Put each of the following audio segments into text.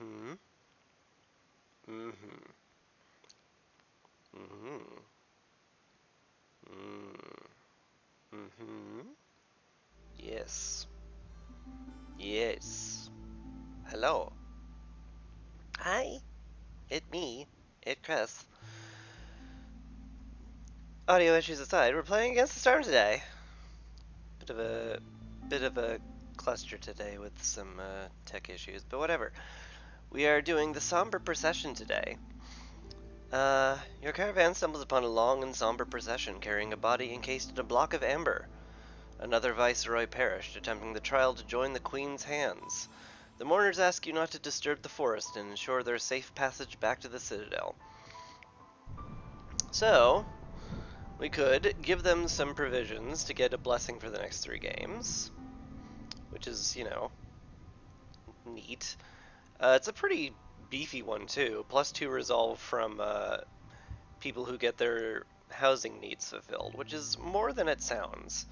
Mm-hmm. Mm-hmm. Mm-hmm. Mm-hmm. Yes. Yes. Hello. Hi. It me. It Chris. Audio issues aside, we're playing against the storm today. Bit of a bit of a cluster today with some tech issues, but whatever. We are doing the somber procession today. Your caravan stumbles upon a long and somber procession carrying a body encased in a block of amber. Another viceroy perished attempting the trial to join the queen's hands. The mourners ask you not to disturb the forest and ensure their safe passage back to the citadel. So, we could give them some provisions to get a blessing for the next 3 games, which is, neat. It's a pretty beefy one, too. +2 resolve from people who get their housing needs fulfilled, which is more than it sounds.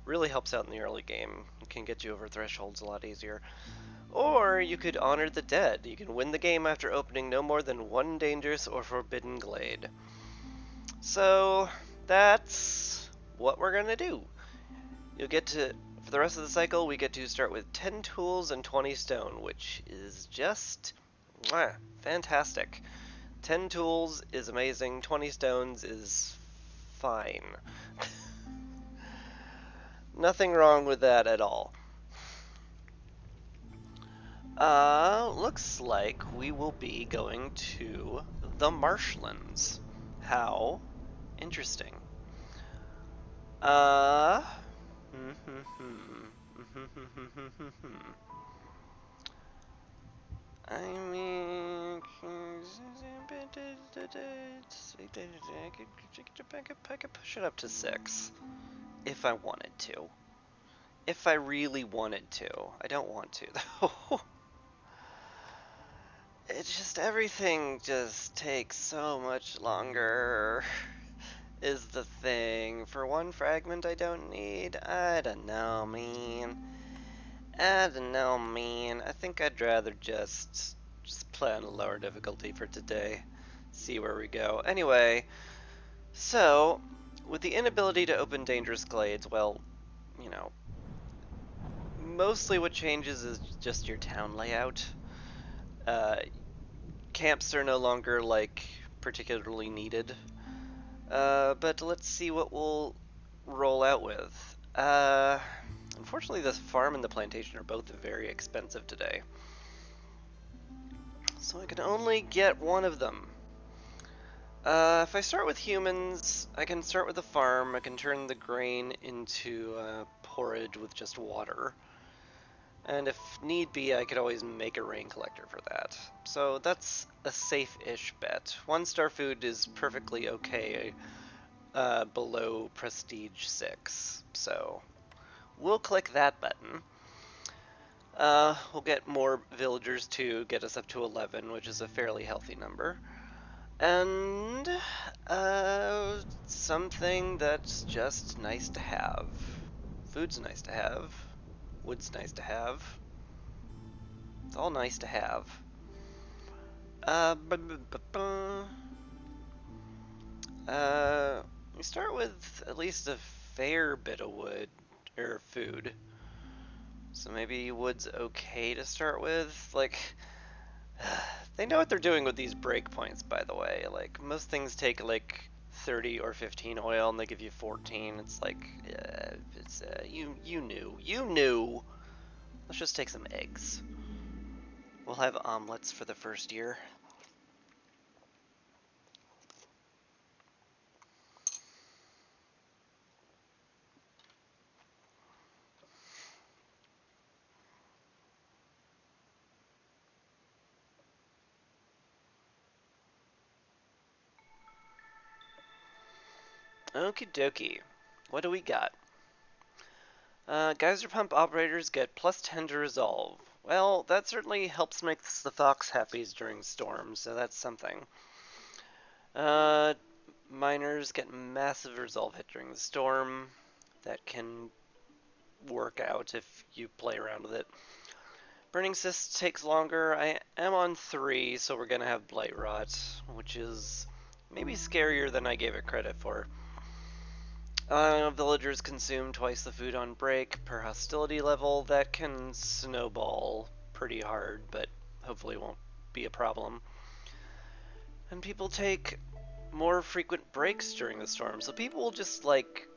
Really helps out in the early game. It can get you over thresholds a lot easier. Or you could honor the dead. You can win the game after opening no more than one dangerous or forbidden glade. So that's what we're gonna do. You'll get to, for the rest of the cycle, we get to start with 10 tools and 20 stone, which is just fantastic. 10 tools is amazing, 20 stones is fine. Nothing wrong with that at all. Looks like we will be going to the marshlands. How interesting. Uh, I mean, I could push it up to 6 if I wanted to. If I really wanted to. I don't want to, though. It's just everything just takes so much longer, is the thing. For one fragment I don't need, I don't know, man. I don't know, man. I think I'd rather just play on a lower difficulty for today. See where we go. Anyway, so with the inability to open dangerous glades, well, you know, mostly what changes is just your town layout. Uh, Camps are no longer like particularly needed. But let's see what we'll roll out with. Unfortunately, the farm and the plantation are both very expensive today. So I can only get one of them. If I start with humans, I can start with the farm. I can turn the grain into porridge with just water. And if need be, I could always make a rain collector for that. So that's a safe-ish bet. 1-star food is perfectly okay below Prestige 6. So we'll click that button. We'll get more villagers to get us up to 11, which is a fairly healthy number. And something that's just nice to have. Food's nice to have. Wood's nice to have. It's all nice to have. We start with at least a fair bit of wood, or food. So maybe wood's okay to start with. Like, they know what they're doing with these breakpoints, by the way. Like, most things take like 30 or 15 oil and they give you 14. It's like, you knew. Let's just take some eggs. We'll have omelets for the first year. Okie dokie. What do we got? Geyser pump operators get +10 to resolve. Well, that certainly helps make the fox happies during storms, so that's something. Miners get massive resolve hit during the storm. That can work out if you play around with it. Burning Cyst takes longer. I am on 3, so we're gonna have Blight Rot, which is maybe scarier than I gave it credit for. Villagers consume twice the food on break per hostility level. That can snowball pretty hard, but hopefully won't be a problem. And people take more frequent breaks during the storm, so people will just like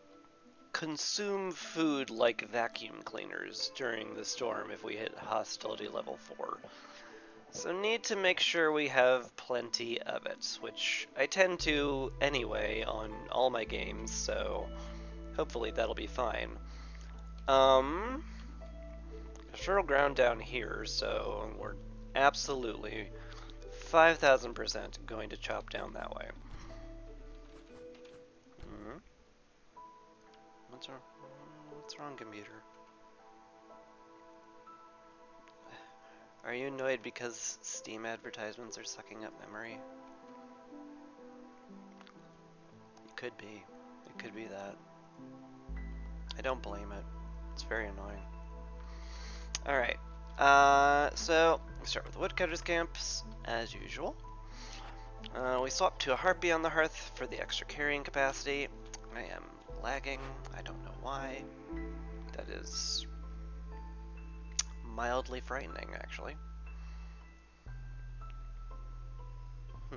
consume food like vacuum cleaners during the storm if we hit hostility level 4. So need to make sure we have plenty of it, which I tend to anyway on all my games, so hopefully that'll be fine. Fertile ground down here, so we're absolutely 5,000% going to chop down that way. What's wrong, computer? Are you annoyed because Steam advertisements are sucking up memory? It could be. It could be that. I don't blame it. It's very annoying. Alright. So, we start with the woodcutter's camps, as usual. We swap to a harpy on the hearth for the extra carrying capacity. I am lagging. I don't know why. That is mildly frightening, actually. I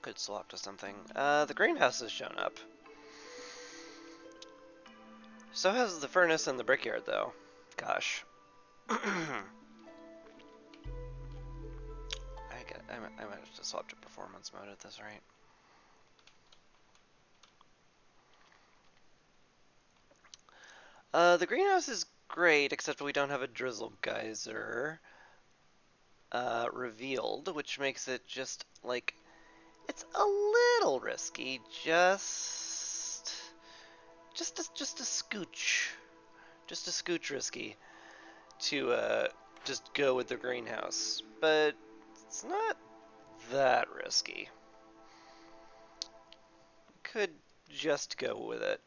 could swap to something. The greenhouse has shown up. So has the furnace and the brickyard, though. Gosh. I might have to swap to performance mode at this rate. The greenhouse is great, except we don't have a drizzle geyser revealed, which makes it just like it's a little risky, just a scooch risky to just go with the greenhouse, but it's not that risky. Could just go with it.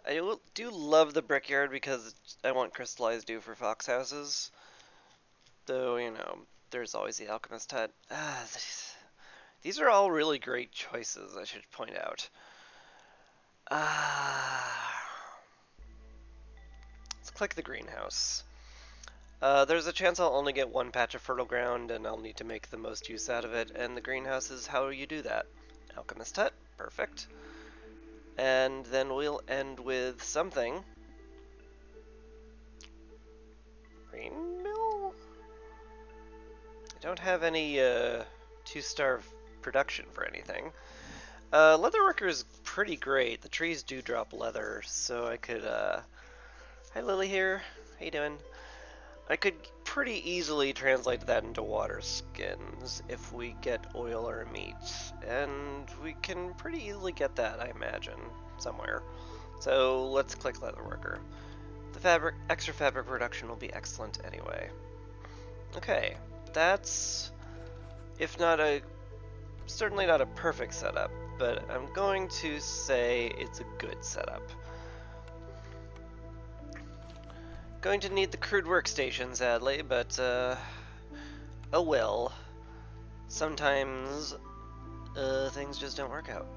I do love the brickyard because I want crystallized dew for fox houses. Though, you know, there's always the alchemist hut. These are all really great choices, I should point out. Let's click the greenhouse. There's a chance I'll only get one patch of fertile ground, and I'll need to make the most use out of it, and the greenhouse is how you do that. Alchemist hut, perfect. And then we'll end with something. Green mill? I don't have any 2-star production for anything. Leatherworker is pretty great. The trees do drop leather, so I could, Hi Lily here, how you doing? I could pretty easily translate that into water skins if we get oil or meat, and we can pretty easily get that, I imagine, somewhere. So let's click Leatherworker. The extra fabric production will be excellent anyway. Okay, that's, if not certainly not a perfect setup, but I'm going to say it's a good setup. Going to need the crude workstation, sadly, but, oh well. Sometimes, things just don't work out.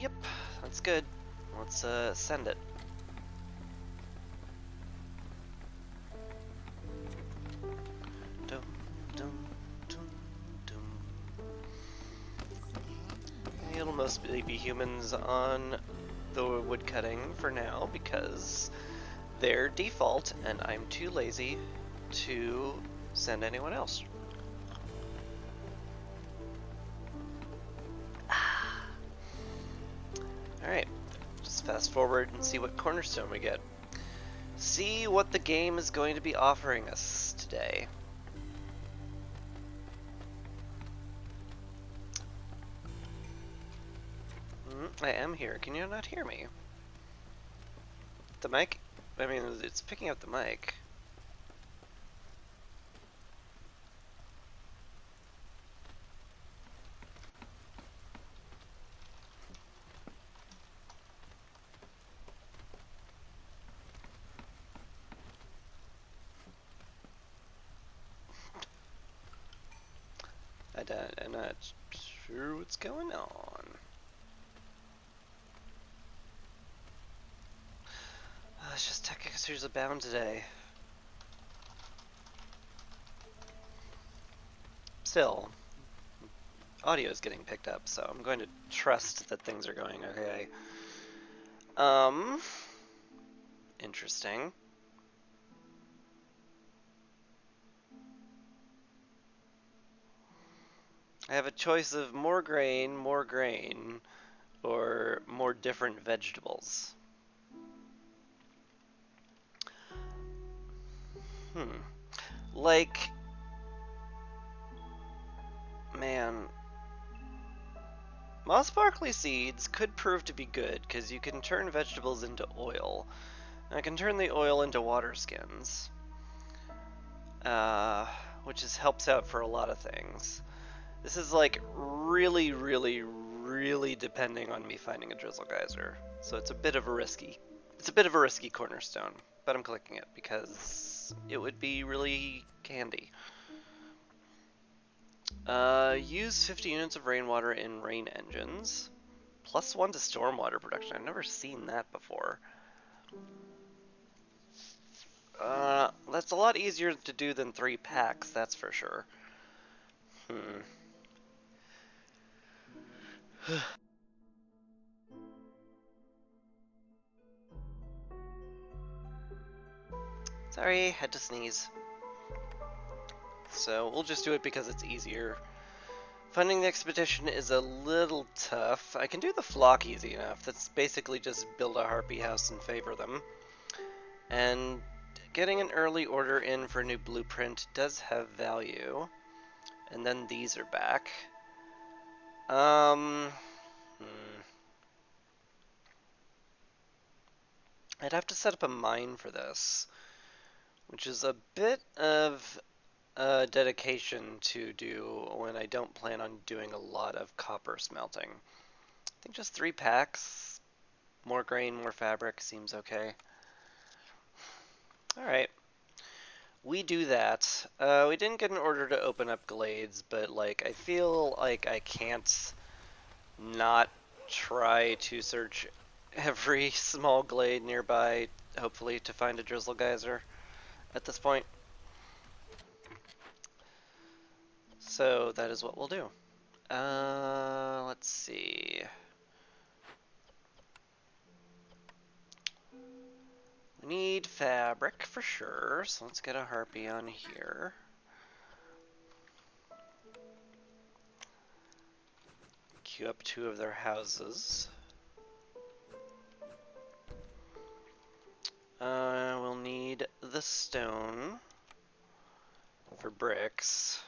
Yep, that's good. Let's, send it. Dum, dum, dum, dum. It'll mostly be humans on the woodcutting for now because they're default and I'm too lazy to send anyone else. Alright, just fast forward and see what cornerstone we get. See what the game is going to be offering us today. I am here. Can you not hear me? The mic? I mean, it's picking up the mic. I'm not sure what's going on. It's just Textures Abound today. Still, audio is getting picked up, so I'm going to trust that things are going okay. Interesting. I have a choice of more grain, or more different vegetables. Like, man, moss sparkly seeds could prove to be good because you can turn vegetables into oil. And I can turn the oil into water skins, which helps out for a lot of things. This is like really, really, really depending on me finding a drizzle geyser. So it's a bit of a risky cornerstone, but I'm clicking it because it would be really handy. Use 50 units of rainwater in rain engines. +1 to stormwater production. I've never seen that before. That's a lot easier to do than 3 packs, that's for sure. Sorry, had to sneeze. So we'll just do it because it's easier. Funding the expedition is a little tough. I can do the flock easy enough. That's basically just build a harpy house and favor them. And getting an early order in for a new blueprint does have value. And then these are back. I'd have to set up a mine for this, which is a bit of dedication to do when I don't plan on doing a lot of copper smelting. I think just 3 packs, more grain, more fabric seems okay. Alright. We do that. We didn't get an order to open up glades, but like I feel like I can't not try to search every small glade nearby, hopefully to find a drizzle geyser at this point. So that is what we'll do. Let's see. We need fabric for sure, so let's get a harpy on here. Queue up 2 of their houses. We'll need the stone for bricks.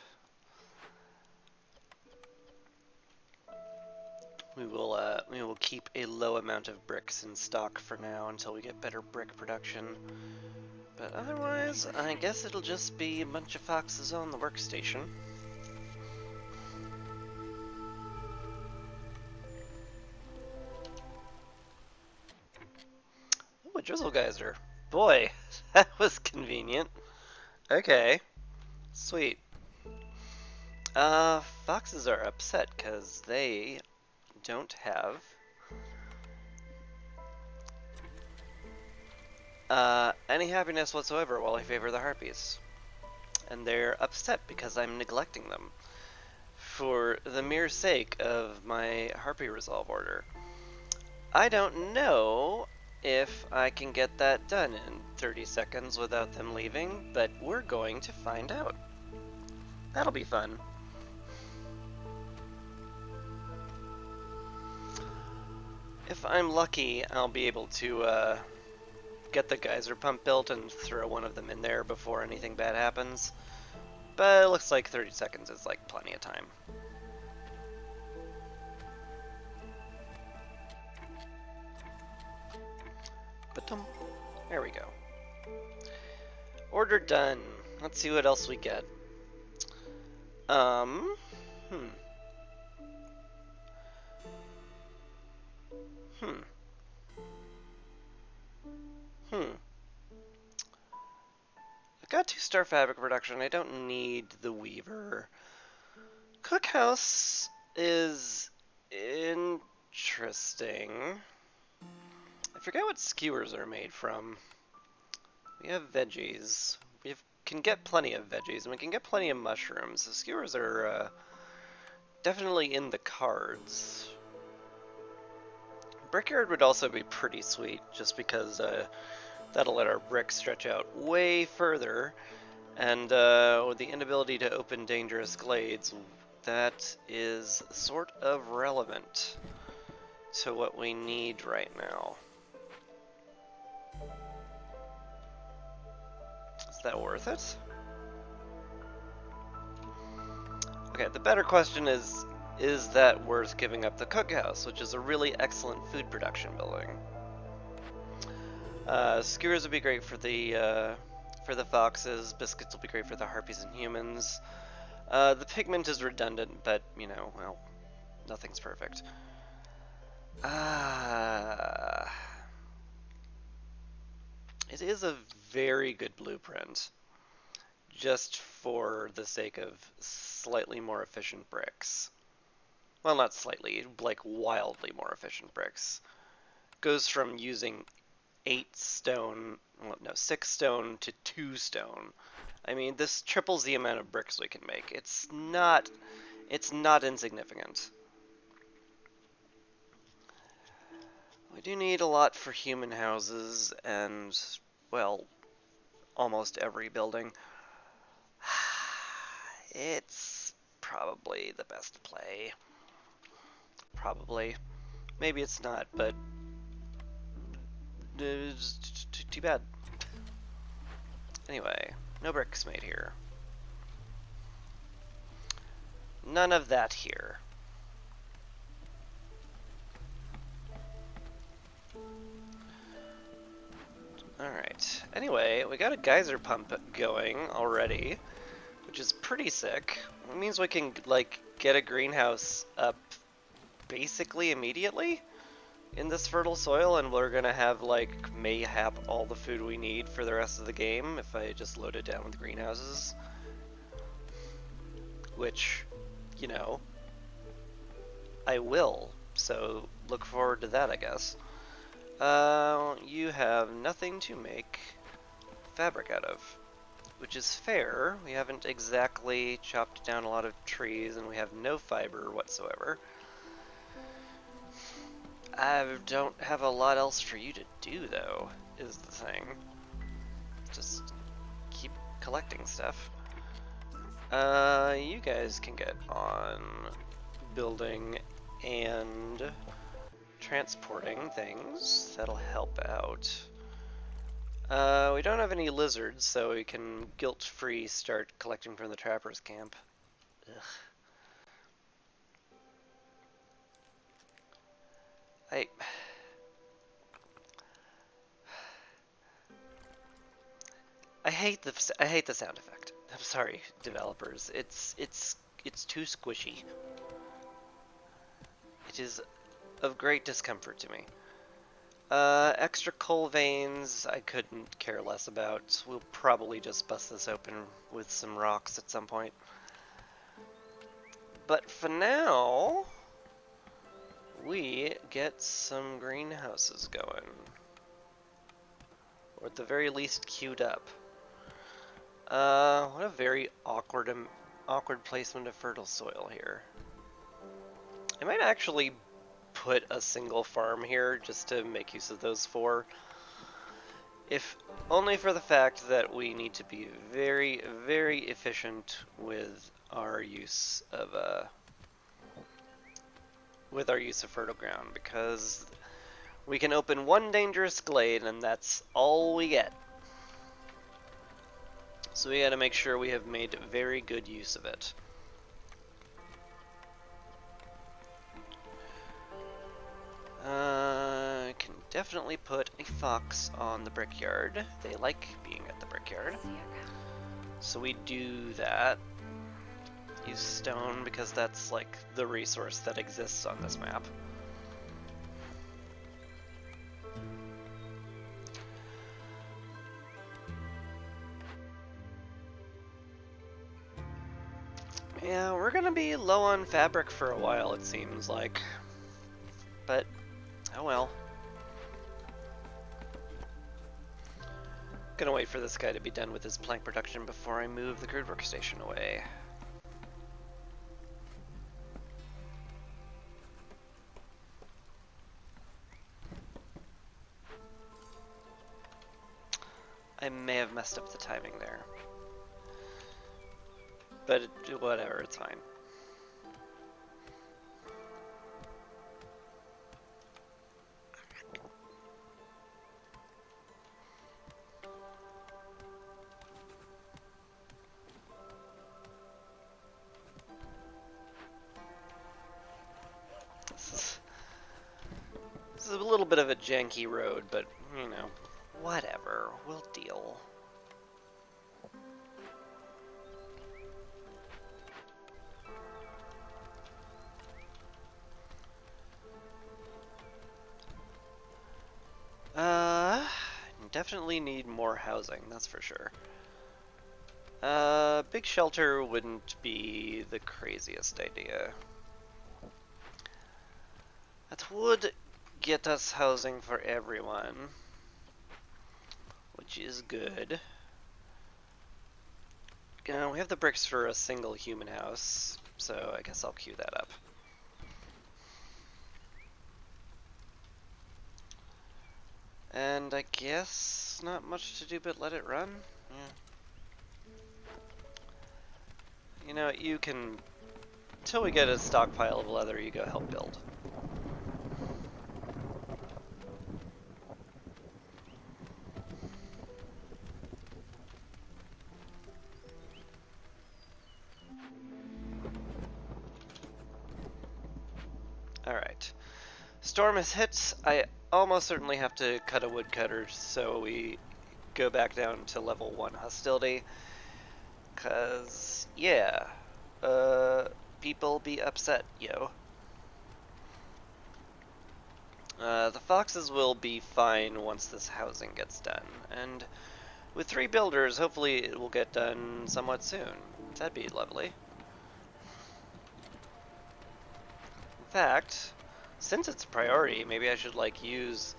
We will keep a low amount of bricks in stock for now until we get better brick production. But otherwise, I guess it'll just be a bunch of foxes on the workstation. Ooh, a drizzle geyser. Boy, that was convenient. Okay, sweet. Foxes are upset because they don't have any happiness whatsoever while I favor the harpies. And they're upset because I'm neglecting them for the mere sake of my harpy resolve order. I don't know if I can get that done in 30 seconds without them leaving, but we're going to find out. That'll be fun. If I'm lucky, I'll be able to get the geyser pump built and throw one of them in there before anything bad happens. But it looks like 30 seconds is like plenty of time. Ba-dum. There we go. Order done. Let's see what else we get. I've got 2-star fabric production. I don't need the weaver cookhouse is interesting. I forget what skewers are made from. We have veggies. Can get plenty of veggies, and we can get plenty of mushrooms. The skewers are definitely in the cards. Brickyard would also be pretty sweet, just because that'll let our brick stretch out way further, and with the inability to open dangerous glades, that is sort of relevant to what we need right now. Is that worth it? Okay, the better question is that worth giving up the cookhouse, which is a really excellent food production building? Skewers would be great for the foxes. Biscuits will be great for the harpies and humans. The pigment is redundant, but, you know, well, nothing's perfect. It is a very good blueprint, just for the sake of slightly more efficient bricks. Well, not slightly, like wildly more efficient bricks. Goes from using 6 stone to 2 stone. I mean, this triples the amount of bricks we can make. It's not insignificant. We do need a lot for human houses and, well, almost every building. It's probably the best play. Probably. Maybe it's not, but it's too bad. Anyway, no bricks made here. None of that here. Alright. Anyway, we got a geyser pump going already, which is pretty sick. It means we can, like, get a greenhouse up basically immediately in this fertile soil, and we're gonna have, like, mayhap all the food we need for the rest of the game if I just load it down with greenhouses. Which, you know, I will, so look forward to that, I guess. You have nothing to make fabric out of, which is fair. We haven't exactly chopped down a lot of trees, and we have no fiber whatsoever. I don't have a lot else for you to do, though, is the thing. Just keep collecting stuff. You guys can get on building and transporting things. That'll help out. We don't have any lizards, so we can guilt-free start collecting from the trapper's camp. Ugh. I hate the sound effect. I'm sorry, developers. It's too squishy. It is of great discomfort to me. Extra coal veins, I couldn't care less about. We'll probably just bust this open with some rocks at some point. But for now, we get some greenhouses going. Or at the very least, queued up. What a very awkward placement of fertile soil here. I might actually put a single farm here just to make use of those 4. If only for the fact that we need to be very, very efficient with our use of fertile ground, because we can open 1 dangerous glade and that's all we get. So we gotta make sure we have made very good use of it. I can definitely put a fox on the brickyard. They like being at the brickyard. So we do that. Use stone because that's like the resource that exists on this map. Yeah, we're gonna be low on fabric for a while, it seems like. But, oh well. Gonna wait for this guy to be done with his plank production before I move the crude workstation away. I may have messed up the timing there. But whatever, it's fine. This is a little bit of a janky road, but, you know, whatever, we'll deal. Definitely need more housing, that's for sure. Big shelter wouldn't be the craziest idea. That would get us housing for everyone, which is good. We have the bricks for a single human house, so I guess I'll queue that up. And I guess not much to do but let it run. Yeah. You know, you can, until we get a stockpile of leather, you go help build. Alright. Storm has hit. I almost certainly have to cut a woodcutter so we go back down to level 1 hostility. Cause, yeah. People be upset, yo. The foxes will be fine once this housing gets done. And with 3 builders, hopefully it will get done somewhat soon. That'd be lovely. In fact, since it's priority, maybe I should like use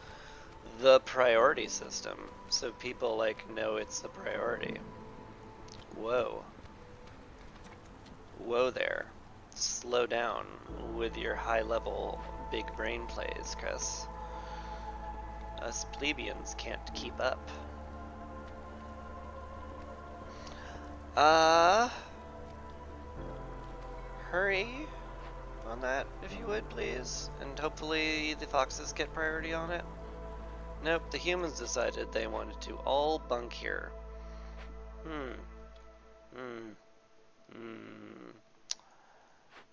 the priority system so people like know it's a priority. Whoa. Whoa there. Slow down with your high level big brain plays, Chris. Us plebeians can't keep up. Hurry on that, if you would, please. And hopefully the foxes get priority on it. Nope, the humans decided they wanted to all bunk here.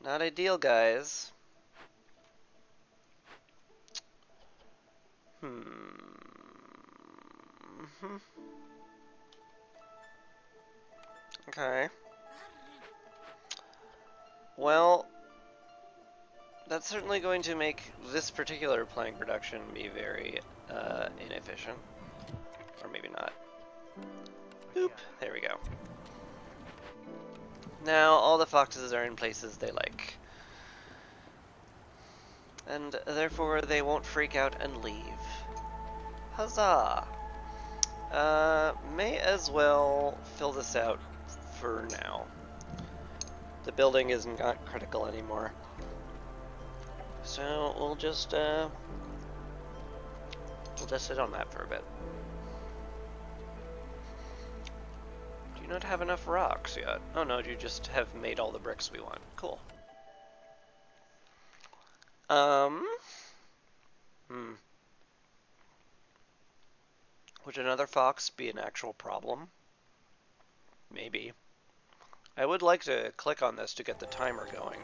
Not ideal, guys. Okay. Well, that's certainly going to make this particular plank production be very inefficient. Or maybe not. Boop. There we go. Now all the foxes are in places they like. And therefore they won't freak out and leave. Huzzah! May as well fill this out for now. The building is not critical anymore. So we'll just sit on that for a bit. Do you not have enough rocks yet? Oh no, you just have made all the bricks we want. Cool. Would another fox be an actual problem? Maybe. I would like to click on this to get the timer going.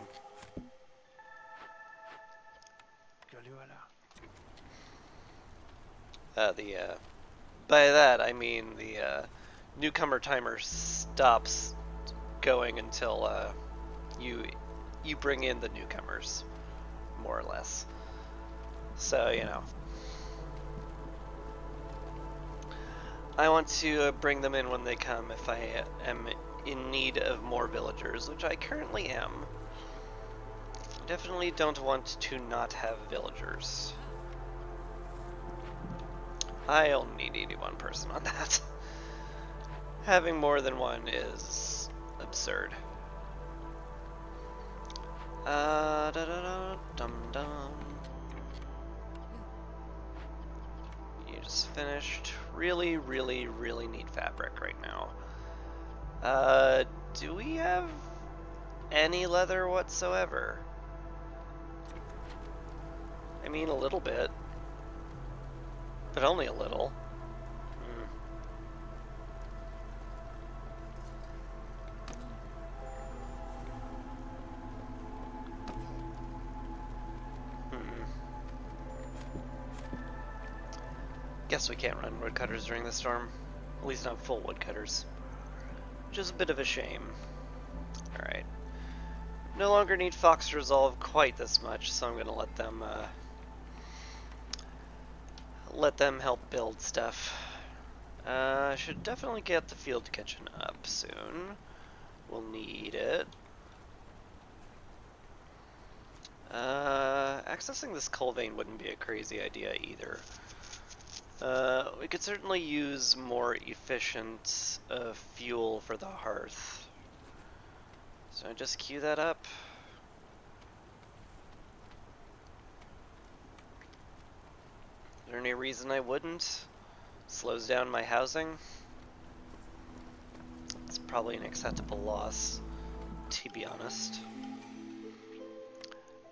By that I mean the newcomer timer stops going until you bring in the newcomers, more or less. So, you know. I want to bring them in when they come if I am in need of more villagers, which I currently am. Definitely don't want to not have villagers. I only need 81 person on that. Having more than one is absurd. Da da da dum dum. You just finished. Really, really, really need fabric right now. Do we have any leather whatsoever? I mean, a little bit, but only a little. Guess we can't run woodcutters during the storm. At least not full woodcutters. Which is a bit of a shame. Alright. No longer need Fox to resolve quite this much, so I'm gonna let them help build stuff. Should definitely get the field kitchen up soon. We'll need it. Accessing this coal vein wouldn't be a crazy idea either. We could certainly use more efficient fuel for the hearth. So just queue that up. Is there any reason I wouldn't? Slows down my housing. It's probably an acceptable loss, to be honest.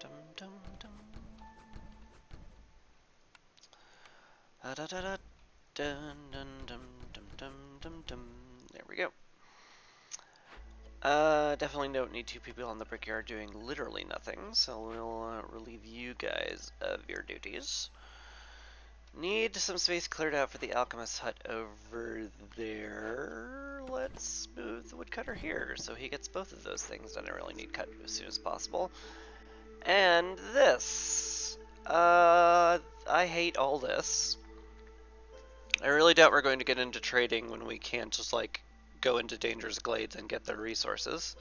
Dum dum dum. Da da da dun dun dum dum dum dum dum. There we go. Definitely don't need two people on the brickyard doing literally nothing, so we'll relieve you guys of your duties. Need some space cleared out for the alchemist hut over there. Let's move the woodcutter here so he gets both of those things done. I really need cut as soon as possible. And this. I hate all this. I really doubt we're going to get into trading when we can't just like go into Dangerous Glades and get the resources.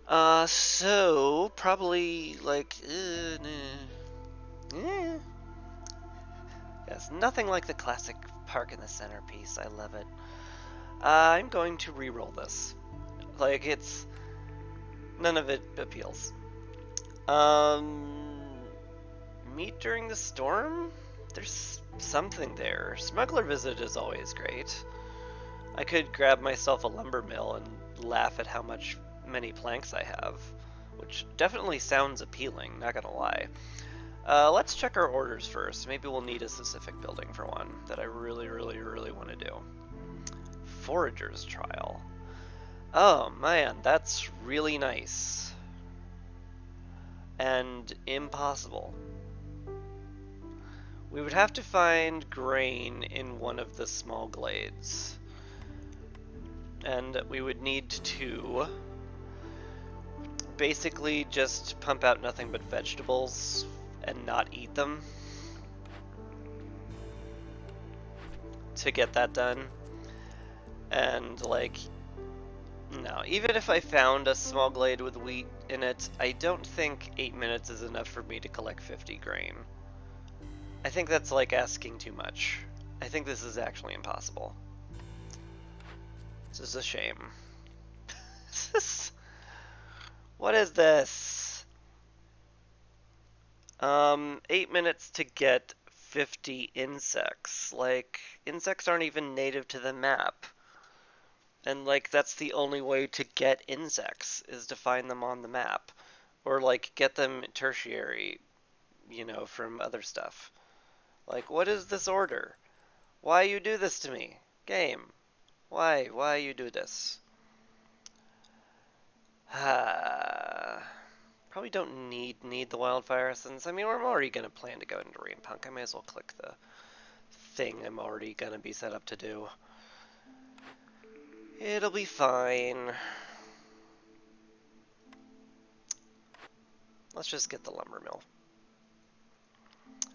So probably like yes, nothing like the classic park in the centerpiece. I love it. I'm going to re-roll this. Like it's none of it appeals. Meet during the storm? There's something there. Smuggler visit is always great. I could grab myself a lumber mill and laugh at how many planks I have, which definitely sounds appealing, not gonna lie. Let's check our orders first. Maybe we'll need a specific building for one that I really, really, really want to do. Forager's Trial. Oh man, that's really nice. And impossible. We would have to find grain in one of the small glades. And we would need to basically just pump out nothing but vegetables and not eat them to get that done. And like, no, even if I found a small glade with wheat in it, I don't think 8 minutes is enough for me to collect 50 grain. I think that's like asking too much. I think this is actually impossible. This is a shame. What is this? 8 minutes to get 50 insects. Like, insects aren't even native to the map. And like, that's the only way to get insects, is to find them on the map. Or like, get them tertiary, you know, from other stuff. Like, what is this order? Why you do this to me? Game. Why you do this? Probably don't need the wildfire essence. I mean, we're already gonna plan to go into Rain Punk. I may as well click the thing I'm already gonna be set up to do. It'll be fine. Let's just get the lumber mill.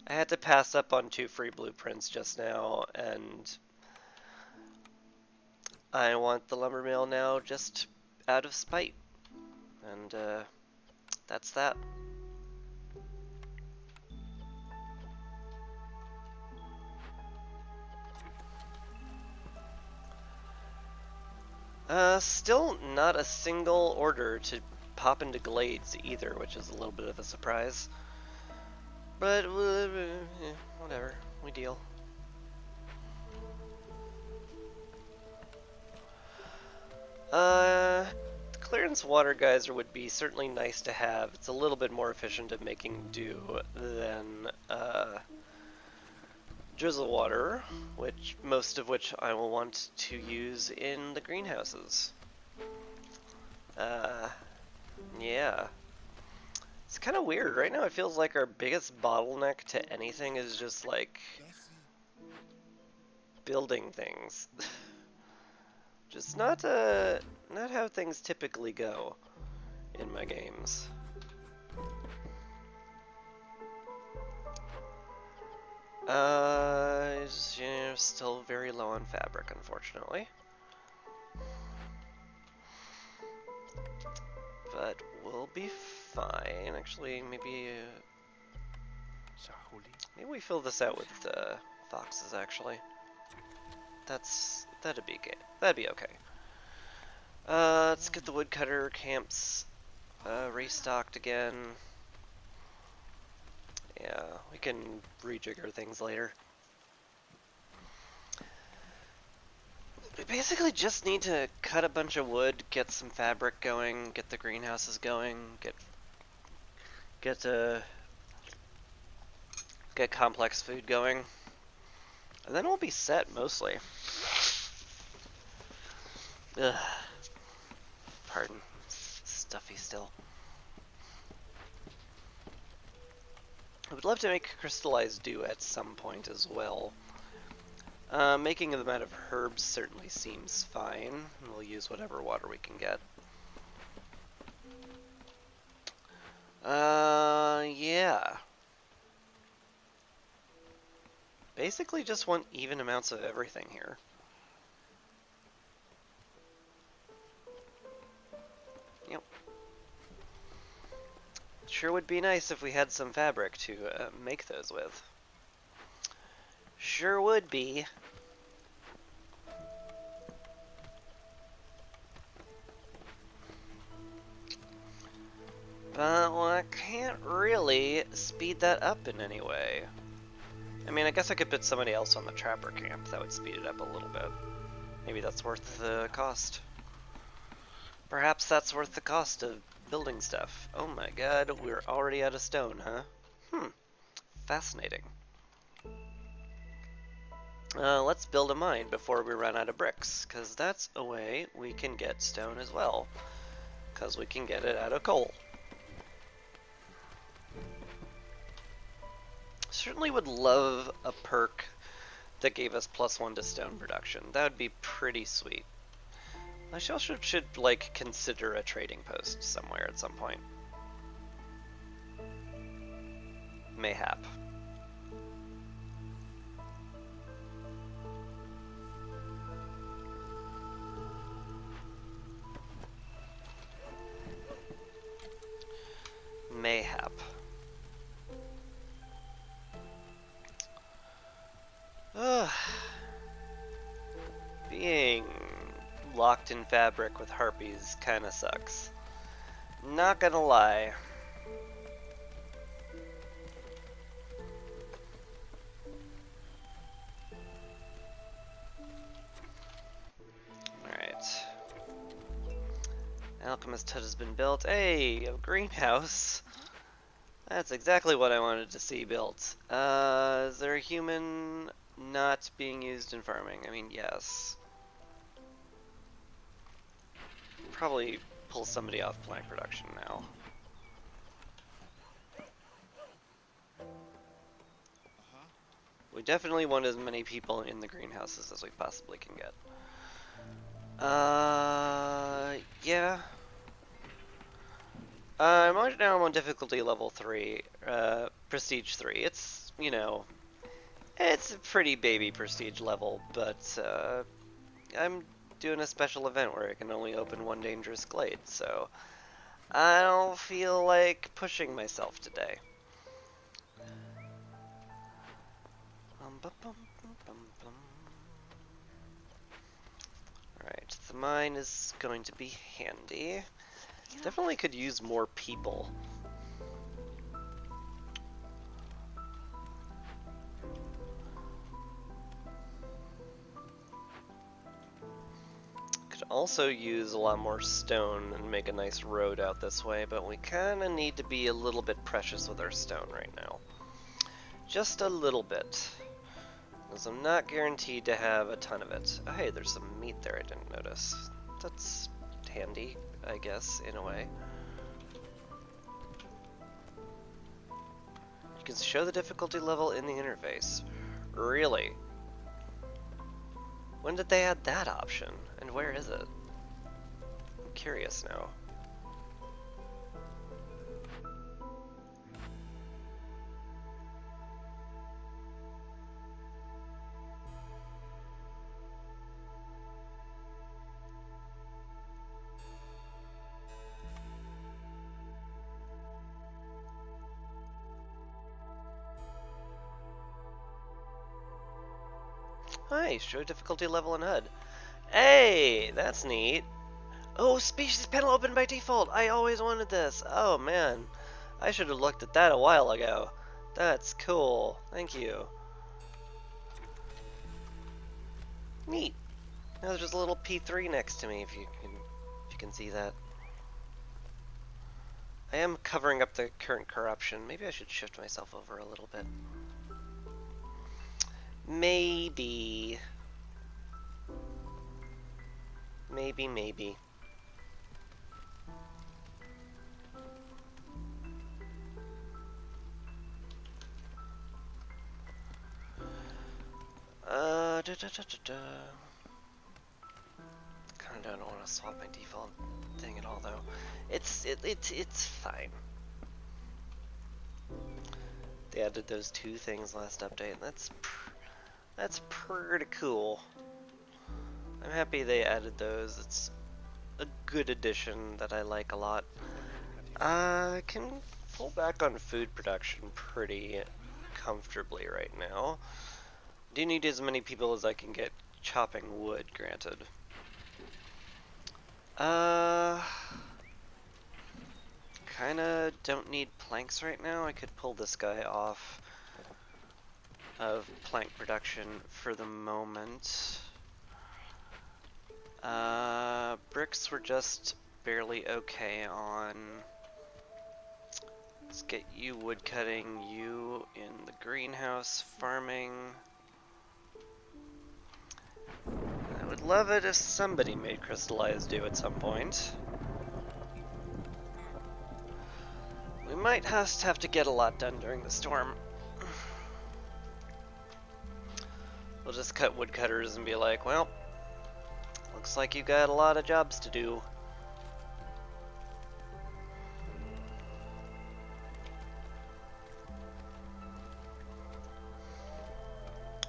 I had to pass up on 2 free blueprints just now, and I want the lumber mill now just out of spite. And that's that. Still not a single order to pop into Glades either, which is a little bit of a surprise. But, whatever. We deal. Clearance water geyser would be certainly nice to have. It's a little bit more efficient at making dew than, drizzle water, which most of which I will want to use in the greenhouses. Yeah. It's kind of weird. Right now it feels like our biggest bottleneck to anything is just like building things. Just not how things typically go in my games. Still very low on fabric, unfortunately. But we'll be fine. Actually, maybe we fill this out with foxes. Actually, that'd be okay. Let's get the woodcutter camps restocked again. Yeah, we can rejigger things later. We basically just need to cut a bunch of wood, get some fabric going, get the greenhouses going, get complex food going, and then we'll be set mostly. Ugh. Pardon, stuffy still. I would love to make crystallized dew at some point as well. Making them out of herbs certainly seems fine. We'll use whatever water we can get. Yeah. Basically just want even amounts of everything here. Yep. Sure would be nice if we had some fabric to make those with. Sure would be. But well, I can't really speed that up in any way. I mean, I guess I could put somebody else on the trapper camp. That would speed it up a little bit. Maybe that's worth the cost. Perhaps that's worth the cost of building stuff. Oh my god, we're already out of stone, huh? Fascinating. Let's build a mine before we run out of bricks, because that's a way we can get stone as well. Because we can get it out of coal. Certainly would love a perk that gave us +1 to stone production. That would be pretty sweet. I should like consider a trading post somewhere at some point. Mayhap. Mayhap. Being locked in fabric with harpies kinda sucks. Not gonna lie. Alright. Alchemist hut has been built. Hey, a greenhouse. That's exactly what I wanted to see built. Is there a human not being used in farming? I mean, yes. Probably pull somebody off plant production now. We definitely want as many people in the greenhouses as we possibly can get. Yeah. Right now I'm on difficulty level 3, prestige 3. It's, you know, it's a pretty baby prestige level, but, I'm doing a special event where I can only open one dangerous glade, so I don't feel like pushing myself today. Alright, the mine is going to be handy. Definitely could use more people. Could also use a lot more stone and make a nice road out this way, but we kind of need to be a little bit precious with our stone right now. Just a little bit. Because I'm not guaranteed to have a ton of it. Oh, hey, there's some meat there I didn't notice. That's handy, I guess, in a way. You can show the difficulty level in the interface. Really? When did they add that option? And where is it? I'm curious now. Hi, show difficulty level and HUD. Hey, that's neat. Oh, species panel open by default. I always wanted this. Oh man, I should have looked at that a while ago. That's cool. Thank you. Neat. Now there's just a little P3 next to me if you can see that. I am covering up the current corruption. Maybe I should shift myself over a little bit. Maybe. Maybe. Kinda don't want to swap my default thing at all though. It's fine. They added those two things last update, and that's pretty cool. I'm happy they added those. It's a good addition that I like a lot. I can pull back on food production pretty comfortably right now. Do need as many people as I can get chopping wood, granted. Kinda don't need planks right now. I could pull this guy off of plank production for the moment. Bricks were just barely okay on. Let's get you wood cutting, you in the greenhouse farming. I would love it if somebody made crystallized dew at some point. We might just have to get a lot done during the storm. We'll just cut woodcutters and be like, well, looks like you got a lot of jobs to do.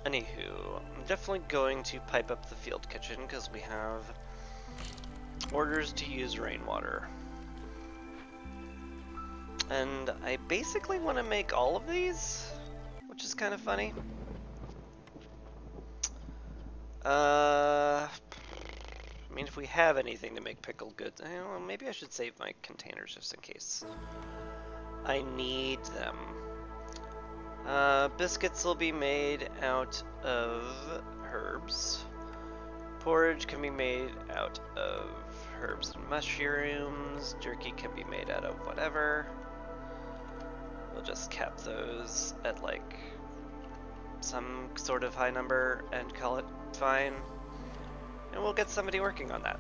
Anywho, I'm definitely going to pipe up the field kitchen because we have orders to use rainwater. And I basically want to make all of these, which is kind of funny. I mean, if we have anything to make pickled goods, well, maybe I should save my containers just in case I need them. Biscuits will be made out of herbs. Porridge can be made out of herbs and mushrooms. Jerky can be made out of whatever. We'll just cap those at like some sort of high number and call it fine. And we'll get somebody working on that.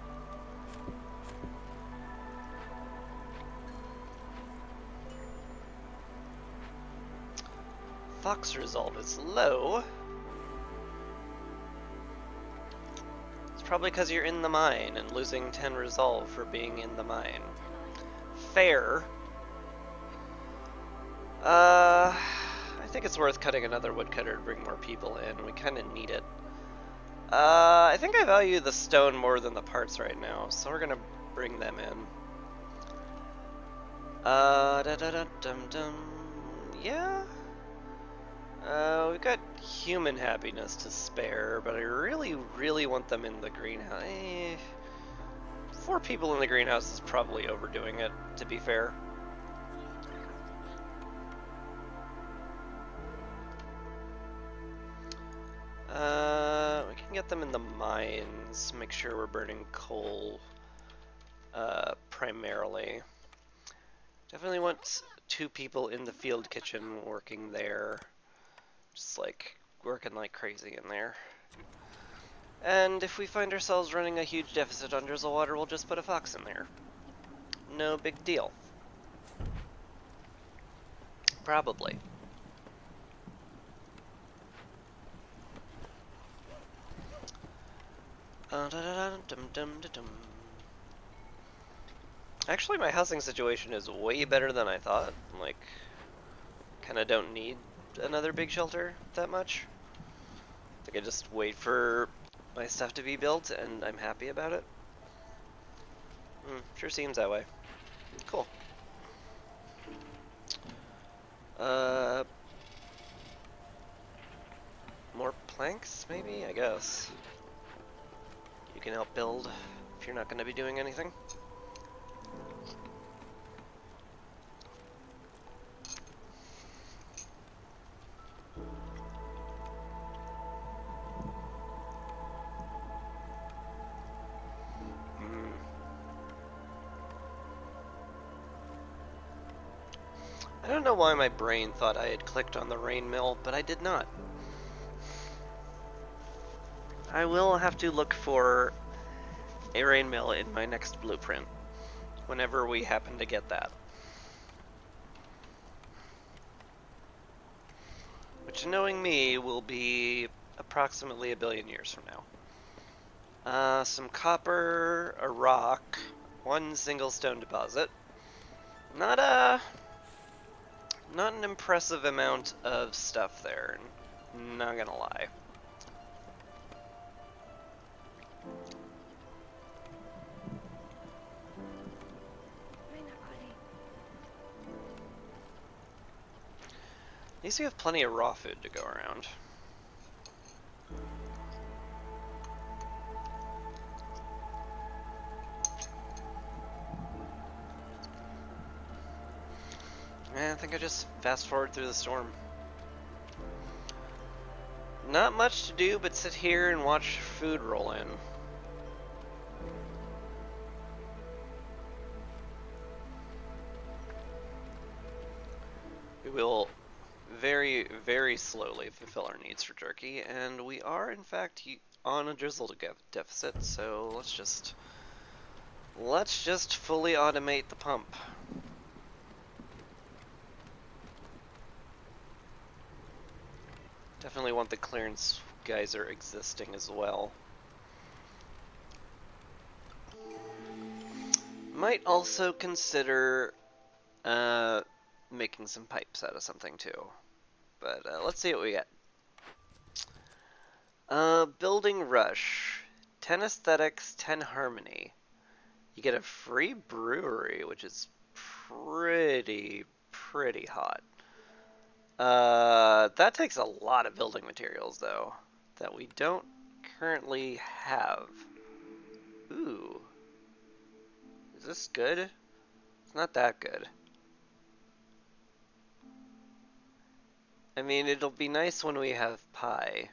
Fox resolve is low. It's probably because you're in the mine and losing 10 resolve for being in the mine. Fair. I think it's worth cutting another woodcutter to bring more people in. We kind of need it. I think I value the stone more than the parts right now, so we're gonna bring them in. Da da da dum dum. Yeah. We've got human happiness to spare, but I really, really want them in the greenhouse. 4 people in the greenhouse is probably overdoing it, to be fair. We can get them in the mines, make sure we're burning coal, primarily. Definitely want 2 people in the field kitchen working there. Just like, working like crazy in there. And if we find ourselves running a huge deficit on drizzle water, we'll just put a fox in there. No big deal. Probably. Actually, my housing situation is way better than I thought. Like, kinda don't need another big shelter that much. I think I just wait for my stuff to be built and I'm happy about it. Sure seems that way. Cool. More planks, maybe? I guess. You can help build if you're not going to be doing anything. I don't know why my brain thought I had clicked on the rain mill, but I did not. I will have to look for a rain mill in my next blueprint, whenever we happen to get that. Which, knowing me, will be approximately 1 billion years from now. Some copper, a rock, 1 single stone deposit. Not an impressive amount of stuff there, not gonna lie. At least we have plenty of raw food to go around. I think I just fast forward through the storm. Not much to do but sit here and watch food roll in. We will very, very slowly fulfill our needs for turkey, and we are in fact on a drizzle deficit, so let's just fully automate the pump. Definitely want the clearance geyser existing as well. Might also consider making some pipes out of something too. But let's see what we get. Building Rush. 10 aesthetics, 10 harmony. You get a free brewery, which is pretty hot. That takes a lot of building materials, though, that we don't currently have. Ooh. Is this good? It's not that good. I mean, it'll be nice when we have pie.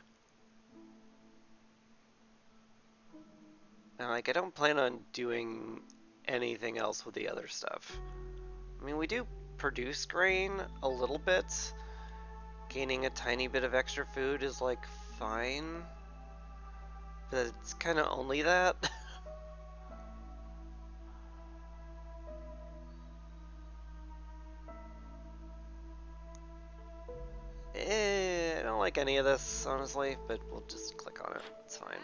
And, like, I don't plan on doing anything else with the other stuff. I mean, we do produce grain a little bit. Gaining a tiny bit of extra food is, like, fine. But it's kind of only that. I don't like any of this, honestly, but we'll just click on it. It's fine.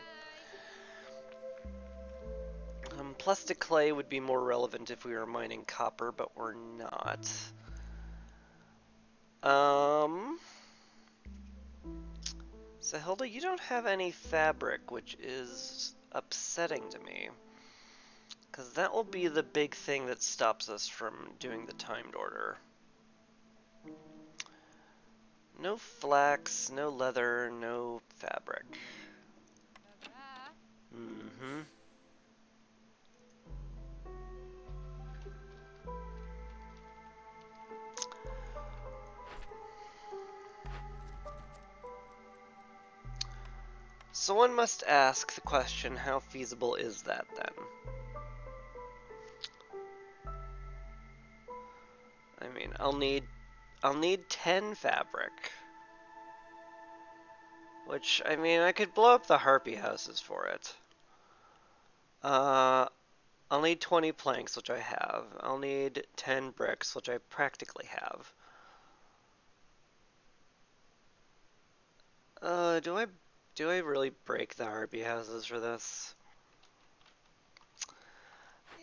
Plastic clay would be more relevant if we were mining copper, but we're not. So Hilda, you don't have any fabric, which is upsetting to me. Because that will be the big thing that stops us from doing the timed order. No flax, no leather, no fabric. Mm-hmm. So one must ask the question, how feasible is that then? I mean, I'll need 10 fabric. Which, I mean, I could blow up the harpy houses for it. I'll need 20 planks, which I have. I'll need 10 bricks, which I practically have. Do I really break the harpy houses for this?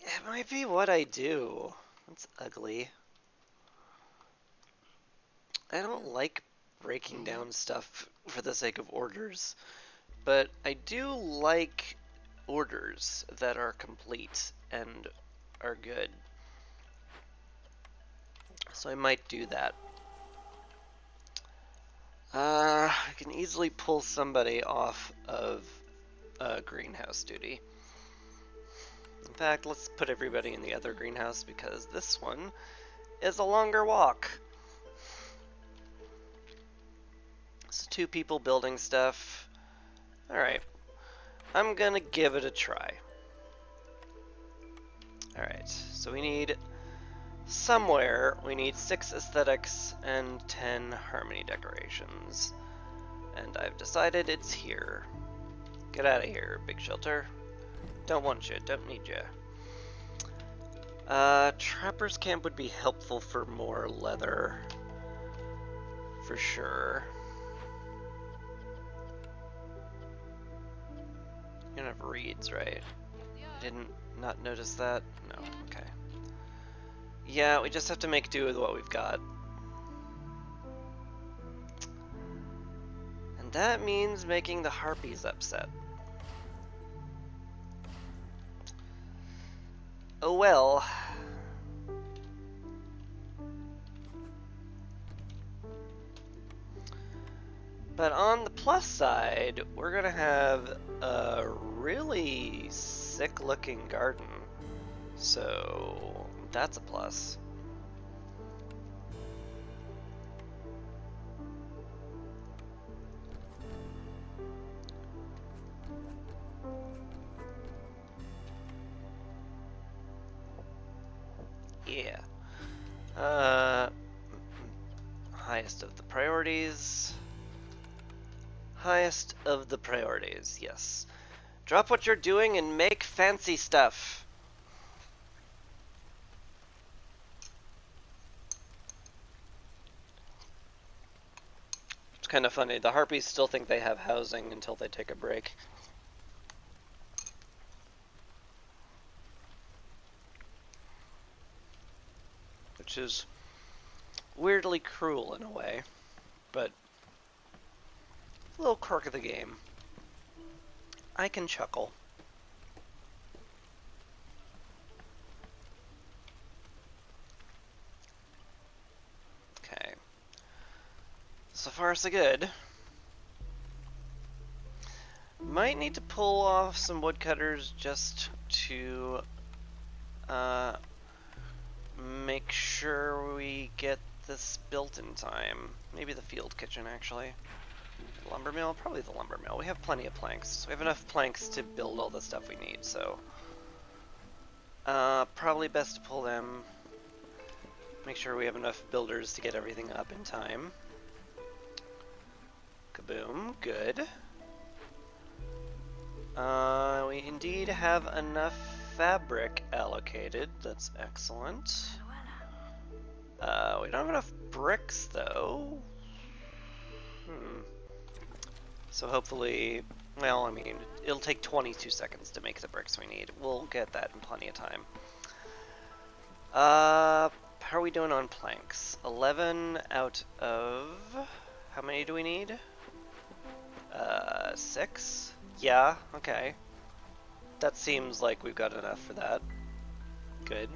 It might be what I do. That's ugly. I don't like breaking down stuff for the sake of orders, but I do like orders that are complete and are good. So I might do that. I can easily pull somebody off of greenhouse duty. In fact, let's put everybody in the other greenhouse because this one is a longer walk. So 2 people building stuff. Alright. I'm gonna give it a try. Alright, so we need somewhere, we need 6 aesthetics and 10 harmony decorations. And I've decided it's here. Get out of here, big shelter. Don't want you, don't need you. Trapper's Camp would be helpful for more leather. For sure. You don't have reeds, right? Didn't not notice that? No, okay. Yeah, we just have to make do with what we've got. And that means making the harpies upset. Oh well. But on the plus side, we're gonna have a really sick looking garden. So that's a plus. Yeah. Highest of the priorities. Highest of the priorities, yes. Drop what you're doing and make fancy stuff. It's kind of funny. The harpies still think they have housing until they take a break. Which is weirdly cruel in a way, but a little quirk of the game. I can chuckle. Okay. So far so good. Might need to pull off some woodcutters just to make sure we get this built in time. Maybe the field kitchen, actually. The lumber mill? Probably the lumber mill. We have plenty of planks. We have enough planks to build all the stuff we need, so... probably best to pull them. Make sure we have enough builders to get everything up in time. Kaboom. Good. We indeed have enough fabric allocated. That's excellent. We don't have enough bricks, though. So hopefully, well, I mean, it'll take 22 seconds to make the bricks we need. We'll get that in plenty of time. How are we doing on planks? 11 out of... How many do we need? 6? Yeah, okay. That seems like we've got enough for that. Good.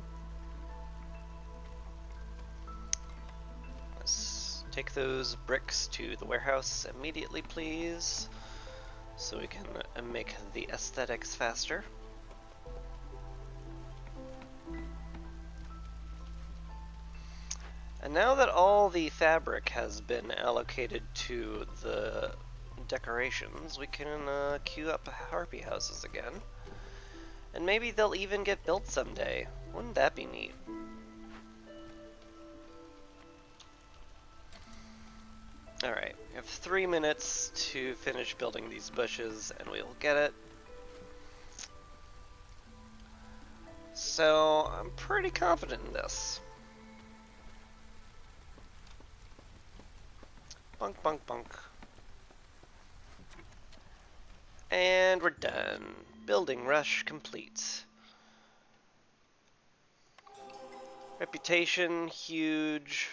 Let's take those bricks to the warehouse immediately, please, so we can make the aesthetics faster. And now that all the fabric has been allocated to the decorations, we can queue up harpy houses again. And maybe they'll even get built someday. Wouldn't that be neat? Alright, we have 3 minutes to finish building these bushes and we'll get it. So, I'm pretty confident in this. Bunk, bunk, bunk. And we're done. Building rush complete. Reputation, huge.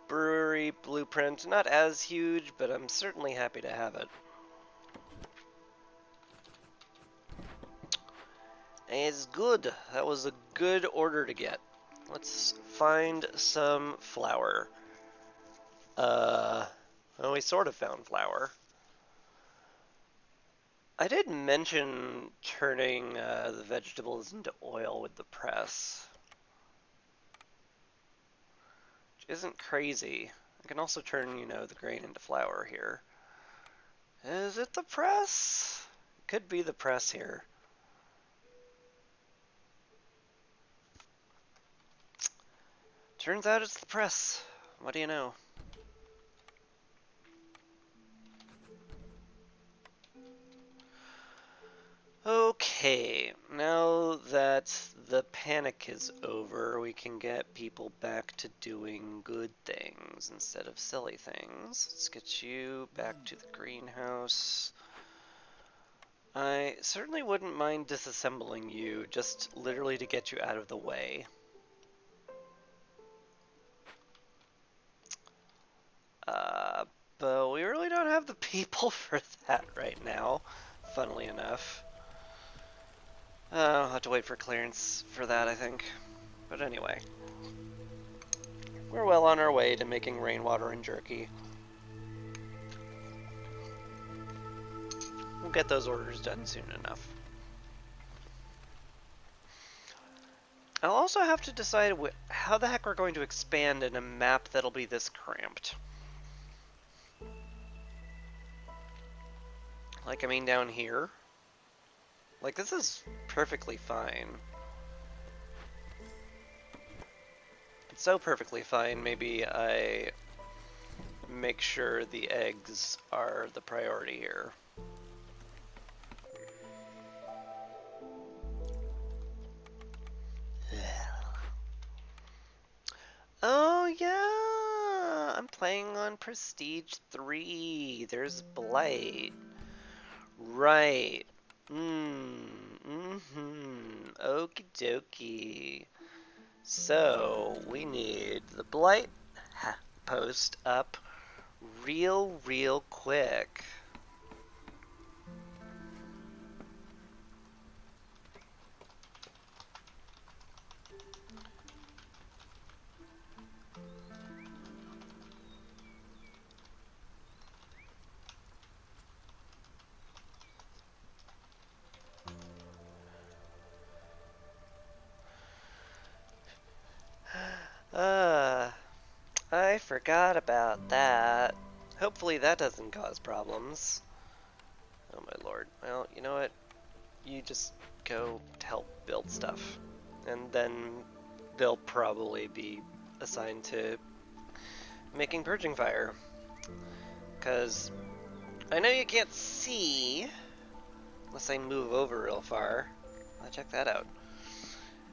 Brewery blueprint, not as huge, but I'm certainly happy to have it. It's good. That was a good order to get. Let's find some flour. Well, we sort of found flour. I did mention turning the vegetables into oil with the press, which isn't crazy. I can also turn, the grain into flour here. Is it the press? Could be the press here. Turns out it's the press. What do you know? Okay, now that the panic is over, we can get people back to doing good things instead of silly things. Let's get you back to the greenhouse. I certainly wouldn't mind disassembling you, just literally to get you out of the way. But we really don't have the people for that right now, funnily enough. I'll have to wait for clearance for that, I think. But anyway. We're well on our way to making rainwater and jerky. We'll get those orders done soon enough. I'll also have to decide how the heck we're going to expand in a map that'll be this cramped. Like, I mean down here. Like, this is perfectly fine. It's so perfectly fine, maybe I make sure the eggs are the priority here. Oh yeah! I'm playing on Prestige 3. There's Blight. Right. Mm-hmm. Okie dokie. So, we need the Blight post up real quick. I forgot about that. Hopefully that doesn't cause problems. Oh my lord. Well, you know what? You just go help build stuff. And then they'll probably be assigned to making purging fire. Because I know you can't see unless I move over real far. Check that out.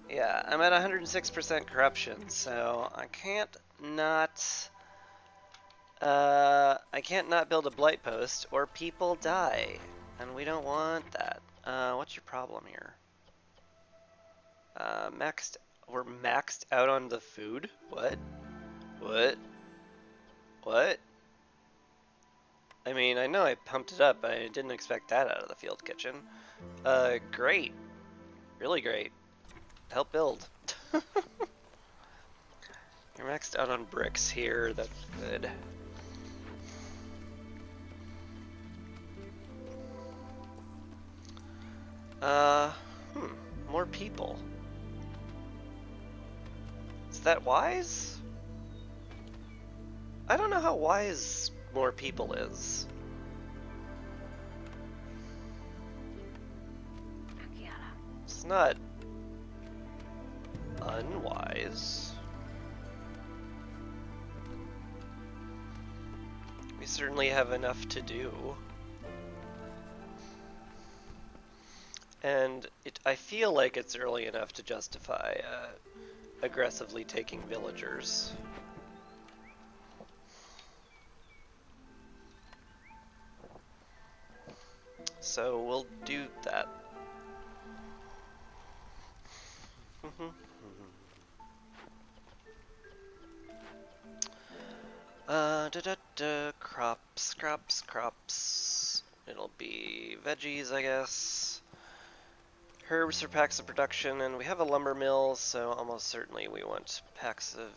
Yeah, I'm at 106% corruption, so I can't not build a blight post or people die, and we don't want that. What's your problem here? We're maxed out on the food? What? What? What? I mean, I know I pumped it up, but I didn't expect that out of the field kitchen. Great. Really great. Help build. You're maxed out on bricks here, that's good. More people. Is that wise? I don't know how wise more people is. It's not unwise. We certainly have enough to do. And I feel like it's early enough to justify aggressively taking villagers. So we'll do that. Crops. It'll be veggies, I guess. Herbs for packs of production, and we have a lumber mill, so almost certainly we want packs of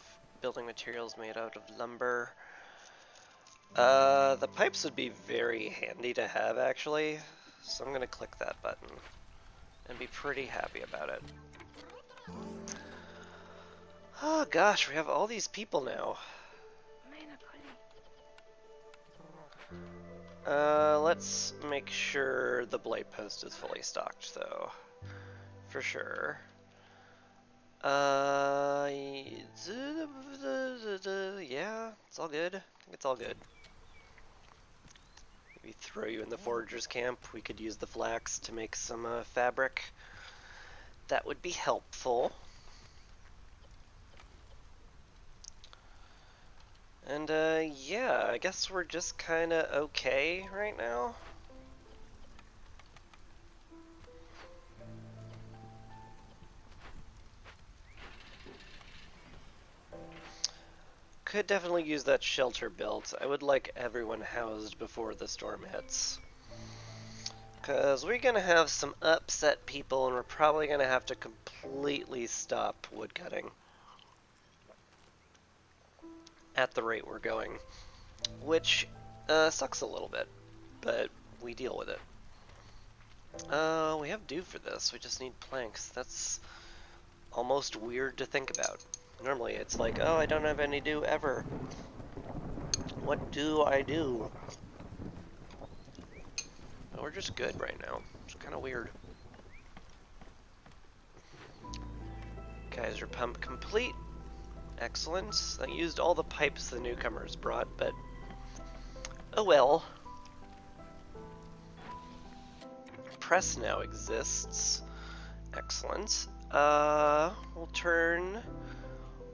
building materials made out of lumber. The pipes would be very handy to have, actually, so I'm gonna click that button and be pretty happy about it. Oh gosh, we have all these people now. Let's make sure the blight post is fully stocked, though. For sure. Yeah, it's all good. I think it's all good. Maybe throw you in the foragers camp. We could use the flax to make some fabric. That would be helpful. And yeah, I guess we're just kinda okay right now. Could definitely use that shelter built. I would like everyone housed before the storm hits. Because we're going to have some upset people, and we're probably going to have to completely stop woodcutting at the rate we're going. Which sucks a little bit, but we deal with it. We have dew for this. We just need planks. That's almost weird to think about. Normally it's like, oh, I don't have any dew ever. What do I do? But we're just good right now. It's kind of weird. Geyser pump complete. Excellent. I used all the pipes the newcomers brought, but oh well. Press now exists. Excellent. We'll turn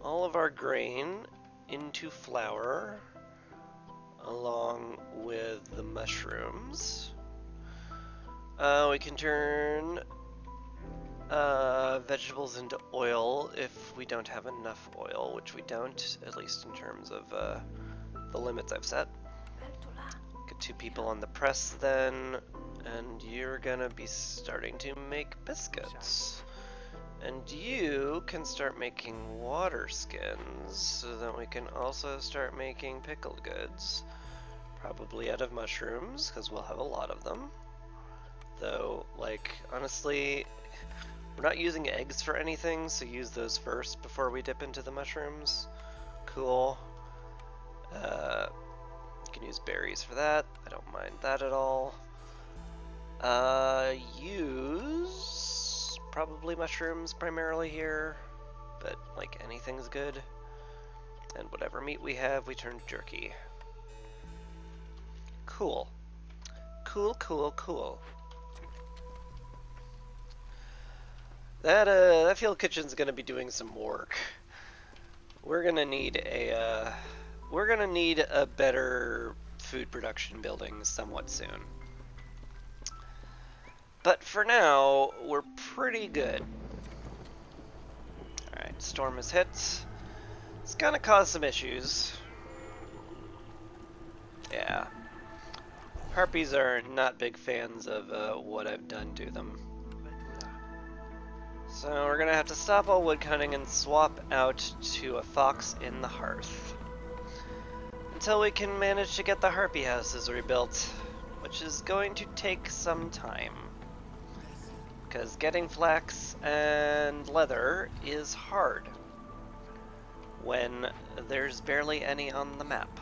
all of our grain into flour along with the mushrooms. We can turn vegetables into oil if we don't have enough oil, which we don't, at least in terms of the limits I've set. Get 2 people on the press then, and you're gonna be starting to make biscuits. And you can start making water skins so that we can also start making pickled goods. Probably out of mushrooms, because we'll have a lot of them. Though, like, honestly, we're not using eggs for anything, so use those first before we dip into the mushrooms. Cool. You can use berries for that. I don't mind that at all. Use probably mushrooms primarily here, but like anything's good. And whatever meat we have, we turn to jerky. Cool. Cool. That field kitchen's gonna be doing some work. We're gonna need a better food production building somewhat soon. But for now, we're pretty good. Alright, storm has hit. It's gonna cause some issues. Yeah. Harpies are not big fans of what I've done to them. So we're gonna have to stop all woodcutting and swap out to a fox in the hearth. Until we can manage to get the harpy houses rebuilt, which is going to take some time. Because getting flax and leather is hard when there's barely any on the map.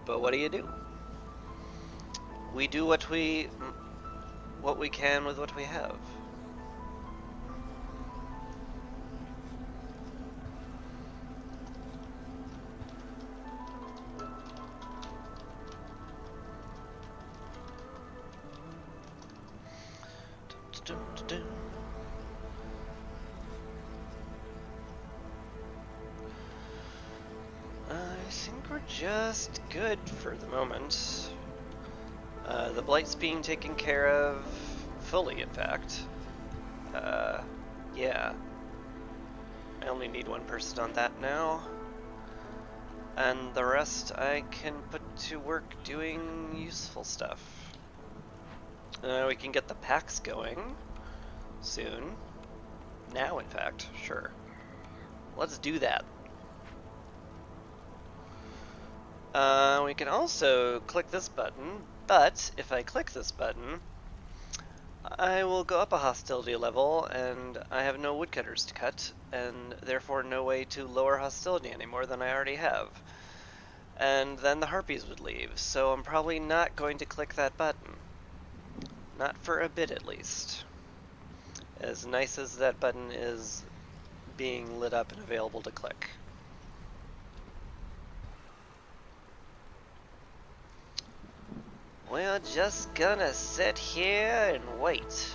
But what do? We do what we can with what we have. I think we're just good for the moment. The blight's being taken care of fully, in fact. Yeah. I only need one person on that now. And the rest I can put to work doing useful stuff. We can get the packs going soon. Now, in fact, sure. Let's do that. We can also click this button, but if I click this button, I will go up a hostility level, and I have no woodcutters to cut, and therefore no way to lower hostility any more than I already have. And then the harpies would leave, so I'm probably not going to click that button. Not for a bit, at least. As nice as that button is being lit up and available to click. We're just gonna sit here and wait.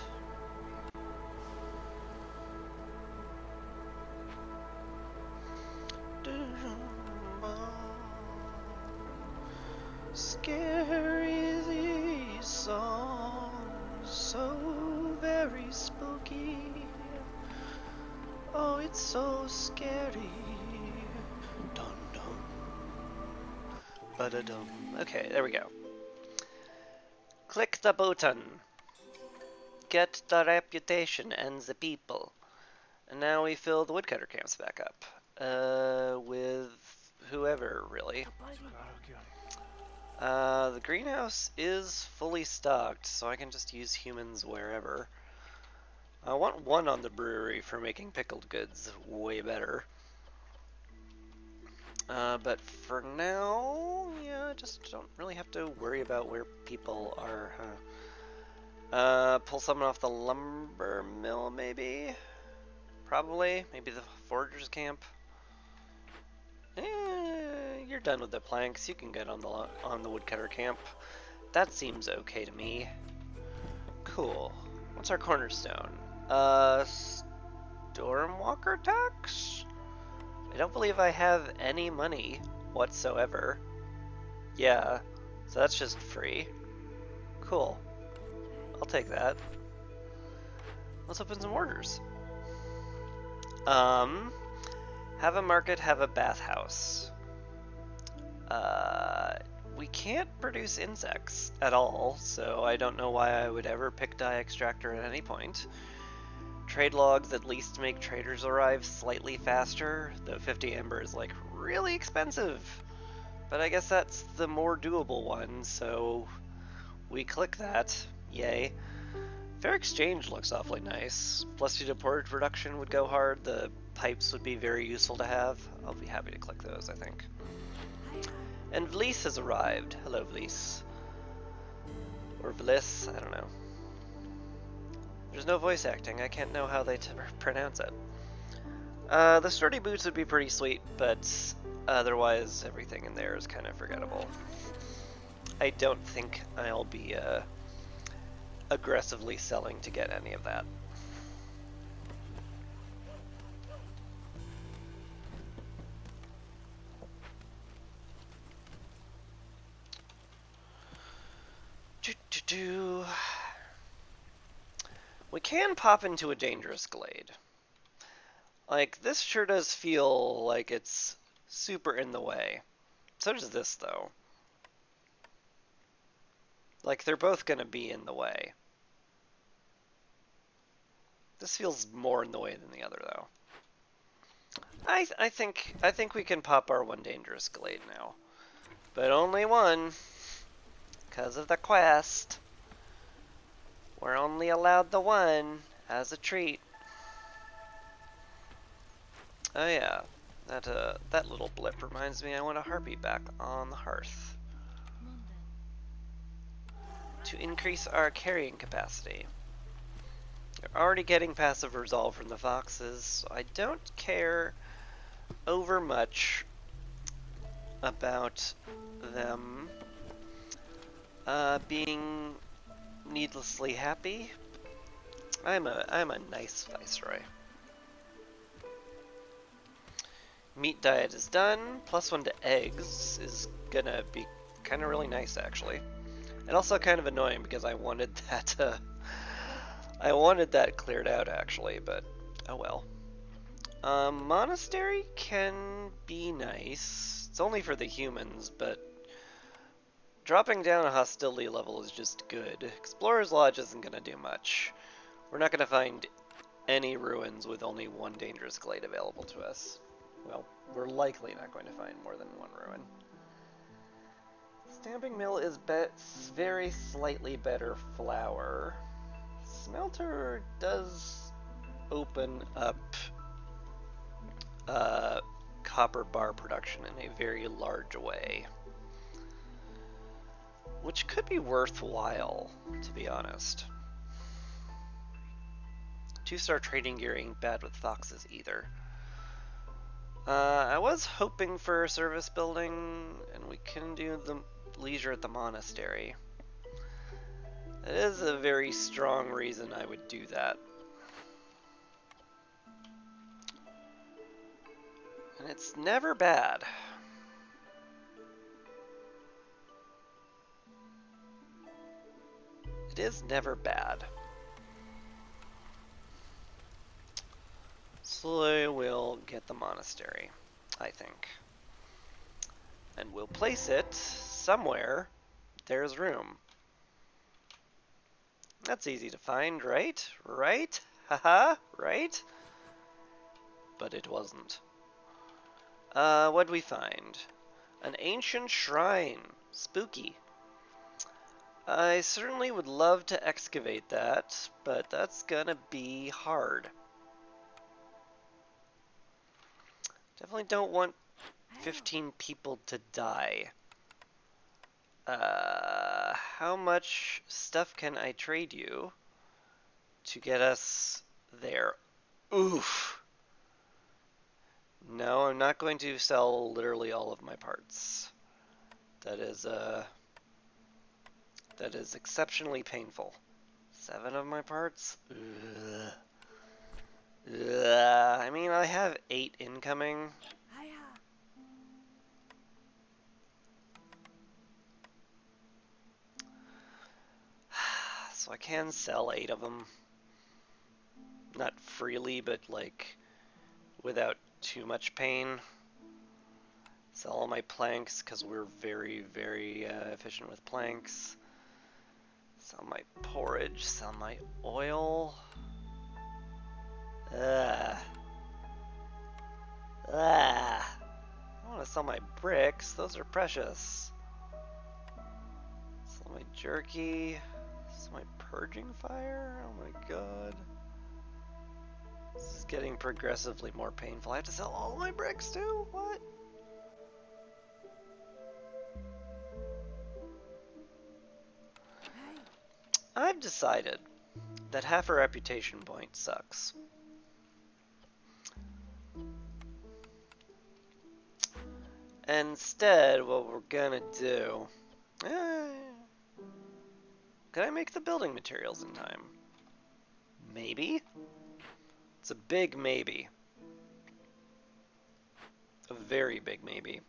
Scary song, so very spooky. Oh, it's so scary. Dun dun. Ba-da-dum. Okay, there we go. Click the button. Get the reputation and the people. And now we fill the woodcutter camps back up. With whoever, really. The greenhouse is fully stocked, so I can just use humans wherever. I want one on the brewery for making pickled goods way better. But for now, yeah, I just don't really have to worry about where people are, pull someone off the lumber mill, maybe? Probably. Maybe the foragers camp. You're done with the planks. You can get on the woodcutter camp. That seems okay to me. Cool. What's our cornerstone? Stormwalker tax? I don't believe I have any money whatsoever. Yeah, so that's just free. Cool. I'll take that. Let's open some orders. Have a market, have a bathhouse. We can't produce insects at all, so I don't know why I would ever pick dye extractor at any point. Trade logs at least make traders arrive slightly faster, though 50 amber is like really expensive. But I guess that's the more doable one, so we click that. Yay. Fair exchange looks awfully nice. Plus 2 to porridge reduction would go hard. The pipes would be very useful to have. I'll be happy to click those, I think. And Vlies has arrived. Hello, Vlies. Or Vliss, I don't know. There's no voice acting. I can't know how they pronounce it. The sturdy boots would be pretty sweet, but otherwise everything in there is kind of forgettable. I don't think I'll be aggressively selling to get any of that. We can pop into a dangerous glade. Like, this sure does feel like it's super in the way. So does this, though. Like, they're both gonna be in the way. This feels more in the way than the other, though. I think we can pop our one dangerous glade now. But only one. Because of the quest. We're only allowed the one as a treat. Oh yeah, that little blip reminds me I want a harpy back on the hearth. To increase our carrying capacity. They're already getting passive resolve from the foxes, so I don't care over much about them being needlessly happy. I'm a nice viceroy. Meat diet is done. +1 to eggs is gonna be kind of really nice, actually. And also kind of annoying because I wanted that cleared out, actually, but oh well. Monastery can be nice. It's only for the humans, but dropping down a hostility level is just good. Explorer's Lodge isn't gonna do much. We're not gonna find any ruins with only one dangerous glade available to us. Well, we're likely not going to find more than one ruin. Stamping mill is very slightly better flour. Smelter does open up copper bar production in a very large way, which could be worthwhile, to be honest. 2-star trading gear ain't bad with foxes either. I was hoping for a service building, and we can do the leisure at the monastery. That is a very strong reason I would do that. And it's never bad. It is never bad. So we'll get the monastery, I think. And we'll place it somewhere there's room. That's easy to find, right? Right? Haha, right? But it wasn't. What'd we find? An ancient shrine. Spooky. I certainly would love to excavate that, but that's gonna be hard. Definitely don't want 15 people to die. How much stuff can I trade you to get us there? Oof. No, I'm not going to sell literally all of my parts. That is exceptionally painful. 7 of my parts? Ugh. I mean, I have 8 incoming. So I can sell 8 of them. Not freely, but like without too much pain. Sell all my planks because we're very, very efficient with planks. Sell my porridge, sell my oil. I want to sell my bricks, those are precious. Sell my jerky, sell my purging fire, oh my god. This is getting progressively more painful. I have to sell all my bricks too? What? I've decided that half a reputation point sucks. Instead, what we're gonna do... Can I make the building materials in time? Maybe? It's a big maybe. A very big maybe.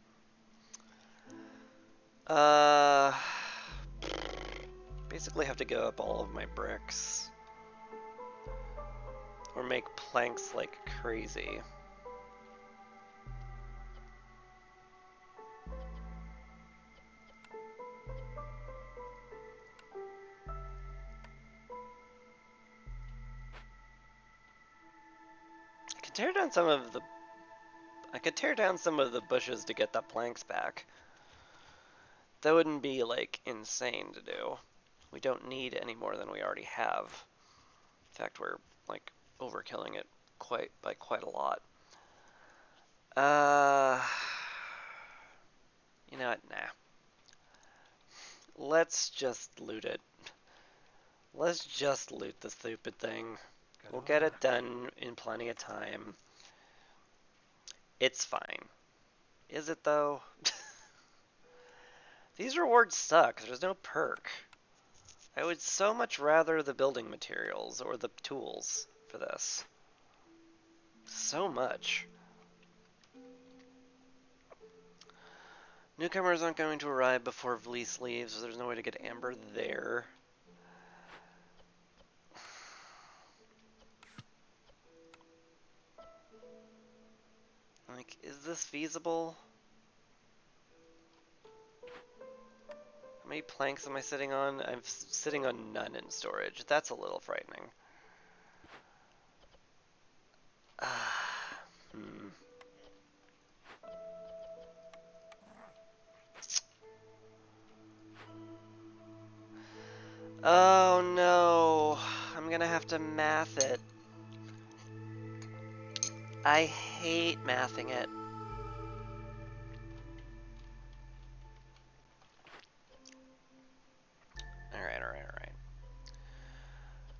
Basically have to give up all of my bricks. Or make planks like crazy. I could tear down some of the bushes to get the planks back. That wouldn't be like insane to do. We don't need any more than we already have. In fact, we're like overkilling it by quite a lot. You know what? Nah. Let's just loot it. Let's just loot the stupid thing. We'll get it done in plenty of time. It's fine. Is it though? These rewards suck. There's no perk. I would so much rather the building materials or the tools for this. So much. Newcomers aren't going to arrive before Vlies leaves, so there's no way to get Amber there. Like, is this feasible? How many planks am I sitting on? I'm sitting on none in storage. That's a little frightening. Oh no, I'm gonna have to math it. I hate mathing it. Alright.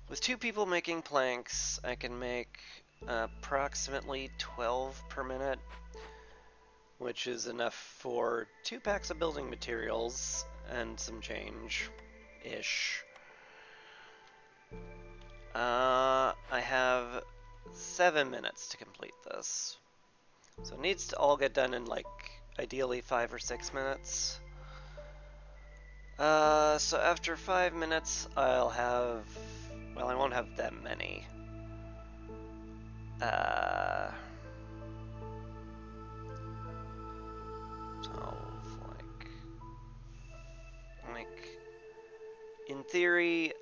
With 2 people making planks, I can make approximately 12 per minute, which is enough for 2 packs of building materials and some change-ish. I have 7 minutes to complete this. So it needs to all get done in like, ideally 5 or 6 minutes. So after 5 minutes, I'll have, well, I won't have that many. So, like, in theory,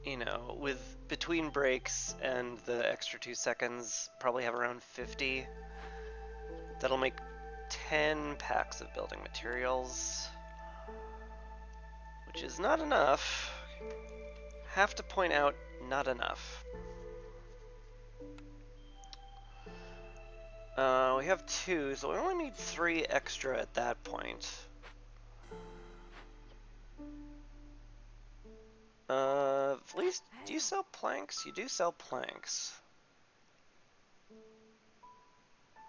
you know, with between breaks and the extra 2 seconds, probably have around 50. That'll make 10 packs of building materials, which is not enough. Have to point out, not enough. We have 2, so we only need 3 extra at that point. At least, do you sell planks? You do sell planks.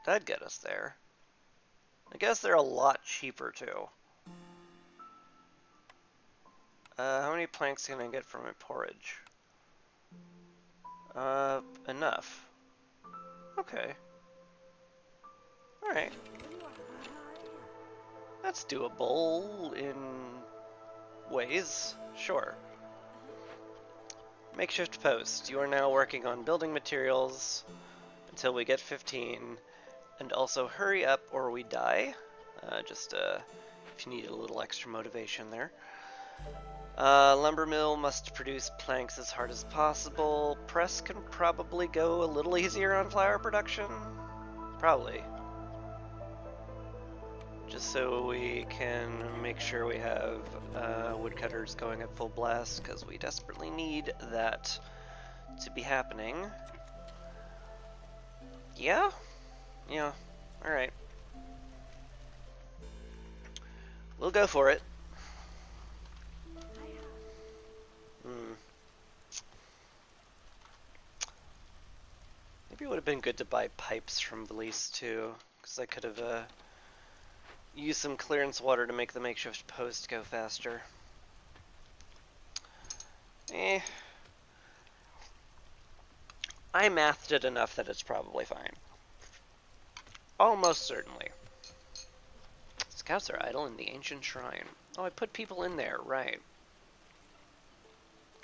That'd get us there. I guess they're a lot cheaper, too. How many planks can I get from my porridge? Enough. Okay. Alright. That's doable in ways. Sure. Makeshift post. You are now working on building materials until we get 15. And also hurry up or we die. If you need a little extra motivation there. Lumber mill must produce planks as hard as possible. Press can probably go a little easier on flour production. Probably. Just so we can make sure we have woodcutters going at full blast, because we desperately need that to be happening. Yeah? Yeah. Alright. We'll go for it. Maybe it would have been good to buy pipes from Vlies too, because I could have used some clearance water to make the makeshift post go faster. I mathed it enough that it's probably fine. Almost certainly. Scouts are idle in the ancient shrine. Oh, I put people in there, right.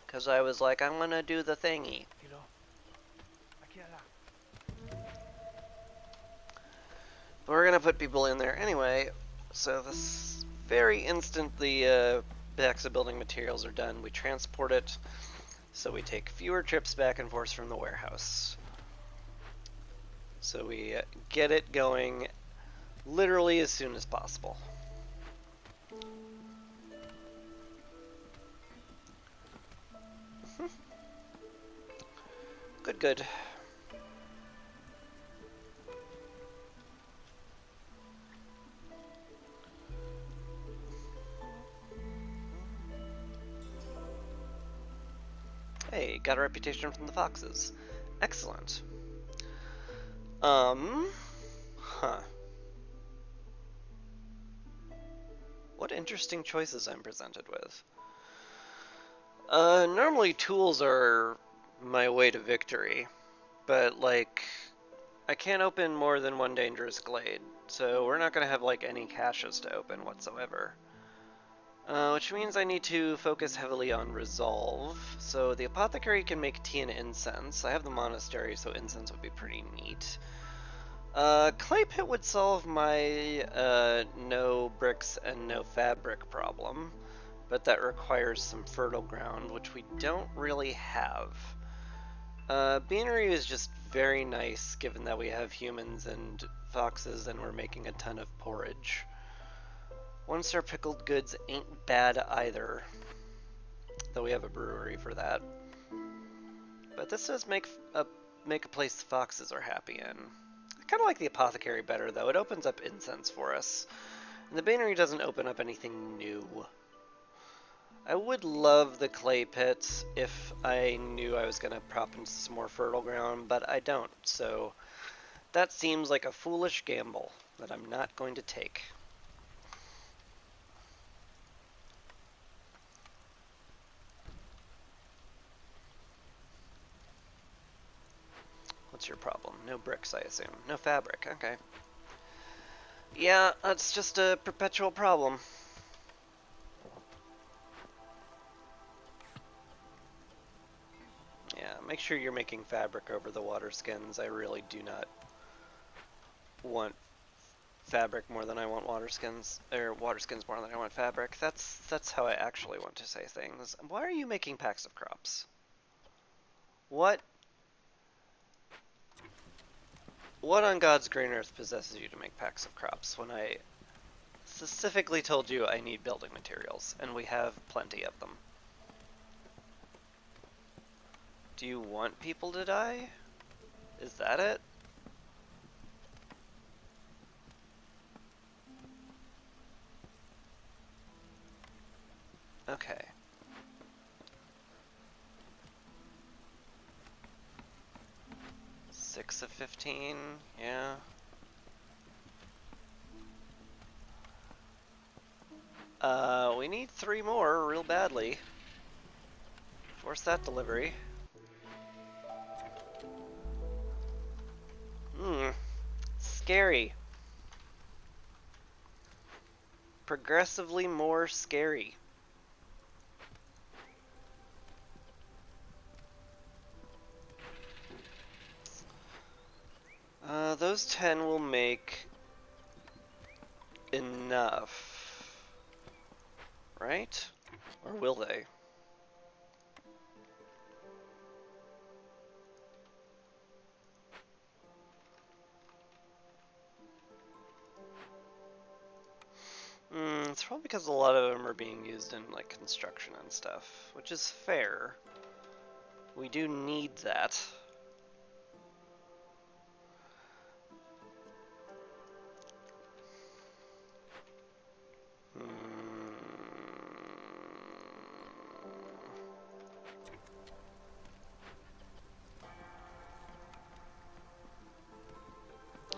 Because I was like, I'm gonna do the thingy. We're gonna put people in there anyway, so this very instant the packs of building materials are done, we transport it, so we take fewer trips back and forth from the warehouse. So we get it going literally as soon as possible. Good, good. Hey, got a reputation from the foxes. Excellent. Huh. What interesting choices I'm presented with. Normally tools are my way to victory, but like, I can't open more than one dangerous glade, so we're not gonna have like any caches to open whatsoever. Which means I need to focus heavily on resolve. So the apothecary can make tea and incense. I have the monastery, so incense would be pretty neat. Clay pit would solve my no bricks and no fabric problem, but that requires some fertile ground, which we don't really have. Beanery is just very nice, given that we have humans and foxes and we're making a ton of porridge. One-star pickled goods ain't bad either, though we have a brewery for that. But this does make a place the foxes are happy in. I kind of like the apothecary better, though. It opens up incense for us. And the Banery doesn't open up anything new. I would love the clay pit if I knew I was going to prop into some more fertile ground, but I don't. So that seems like a foolish gamble that I'm not going to take. What's your problem? No bricks, I assume. No fabric, okay. Yeah, that's just a perpetual problem. Yeah, make sure you're making fabric over the water skins. I really do not want fabric more than I want water skins, or water skins more than I want fabric. That's how I actually want to say things. Why are you making packs of crops? What on God's green earth possesses you to make packs of crops when I specifically told you I need building materials, and we have plenty of them? Do you want people to die? Is that it? Okay. Six of 15, yeah. We need 3 more real badly. Force that delivery. Scary. Progressively more scary. Those 10 will make enough, right? Or will they? It's probably because a lot of them are being used in like construction and stuff, which is fair. We do need that.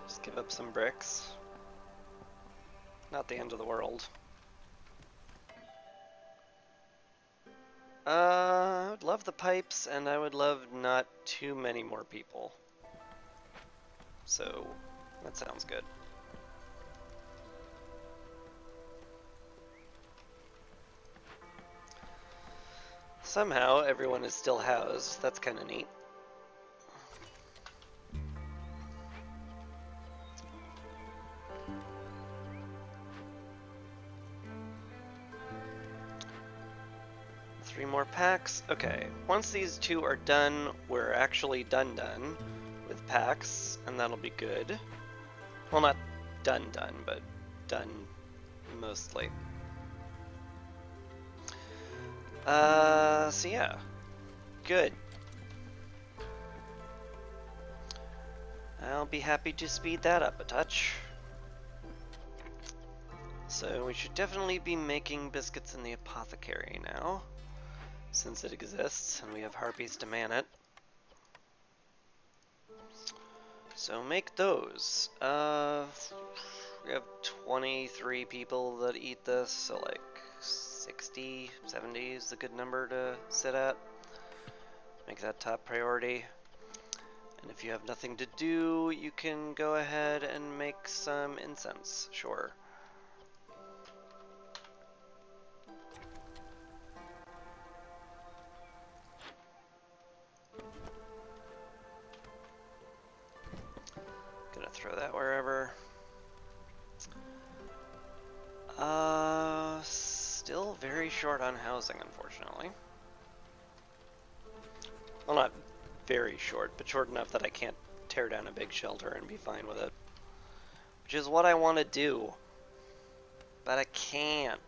Just give up some bricks. Not the end of the world. I would love the pipes, and I would love not too many more people. So, that sounds good. Somehow, everyone is still housed. That's kind of neat. 3 more packs. Okay, once these 2 are done, we're actually done with packs, and that'll be good. Well, not done, but done mostly. So yeah, good. I'll be happy to speed that up a touch. So we should definitely be making biscuits in the apothecary now, since it exists and we have harpies to man it. So make those. We have 23 people that eat this, so like 60, 70 is a good number to sit at. Make that top priority. And if you have nothing to do, you can go ahead and make some incense, sure. Gonna throw that wherever. Still very short on housing, unfortunately. Well, not very short, but short enough that I can't tear down a big shelter and be fine with it. Which is what I want to do. But I can't.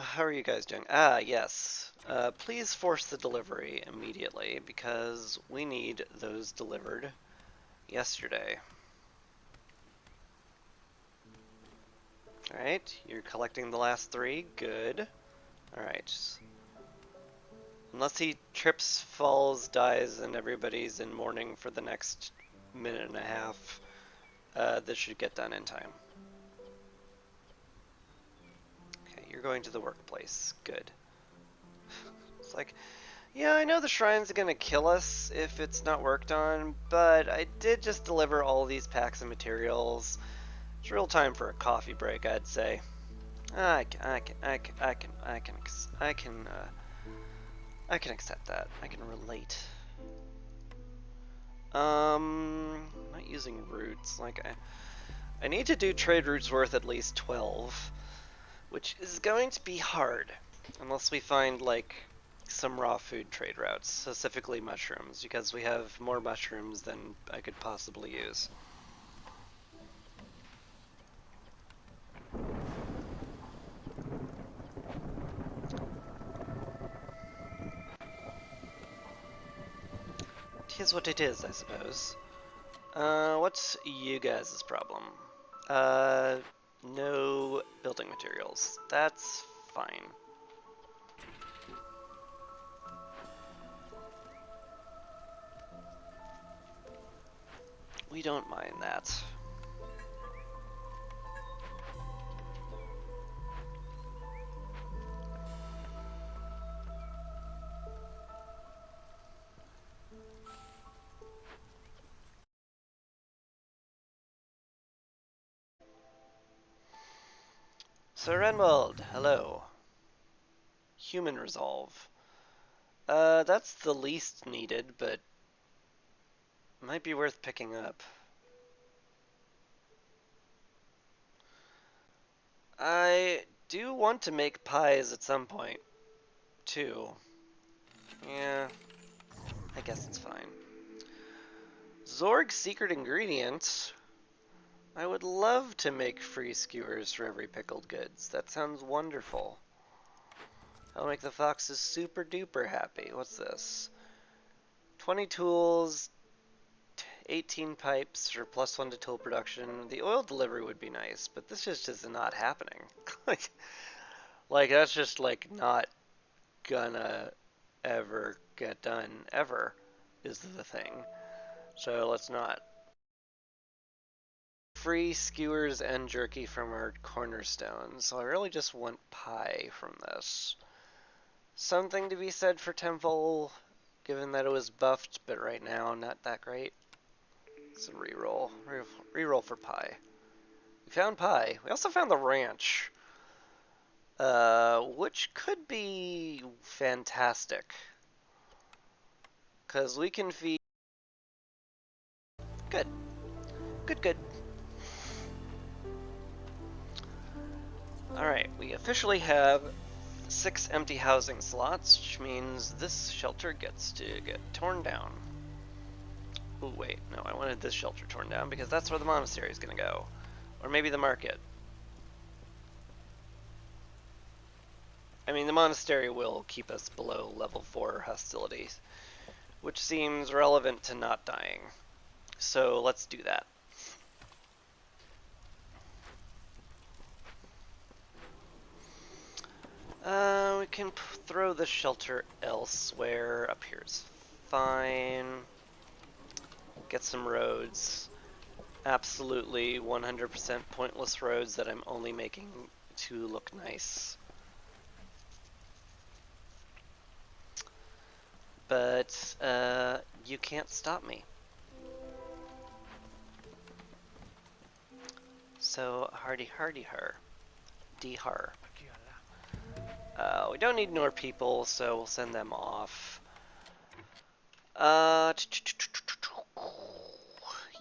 How are you guys doing? Ah, yes. Please force the delivery immediately, because we need those delivered yesterday. Alright, you're collecting the last 3. Good. Alright. Unless he trips, falls, dies, and everybody's in mourning for the next minute and a half, this should get done in time. Okay, you're going to the workplace. Good. It's like, yeah, I know the shrine's gonna kill us if it's not worked on, but I did just deliver all these packs of materials. It's real time for a coffee break, I'd say. I can accept that. I can relate. Not using roots. Like, I need to do trade routes worth at least 12, which is going to be hard, unless we find, like, some raw food trade routes, specifically mushrooms, because we have more mushrooms than I could possibly use. It is what it is, I suppose. What's you guys' problem? No building materials. That's fine. We don't mind that. Sir Renwald, hello. Human resolve. That's the least needed, but might be worth picking up. I do want to make pies at some point, too. Yeah, I guess it's fine. Zorg's secret ingredient. I would love to make free skewers for every pickled goods. That sounds wonderful. That'll make the foxes super duper happy. What's this? 20 tools, 18 pipes for +1 to tool production. The oil delivery would be nice, but this just is not happening. like that's just like not gonna ever get done ever is the thing. So let's not. Free skewers and jerky from our cornerstone, so I really just want pie from this. Something to be said for Temple, given that it was buffed, but right now not that great. It's a reroll. Reroll for pie. We found pie. We also found the ranch, which could be fantastic. Because we can feed... Good. Good, good. Alright, we officially have 6 empty housing slots, which means this shelter gets to get torn down. Oh wait, no, I wanted this shelter torn down because that's where the monastery is going to go. Or maybe the market. I mean, the monastery will keep us below level 4 hostilities, which seems relevant to not dying. So let's do that. We can throw the shelter elsewhere. Up here is fine. Get some roads. Absolutely 100% pointless roads that I'm only making to look nice. But you can't stop me. So hardy her. D-har. We don't need more people, so we'll send them off.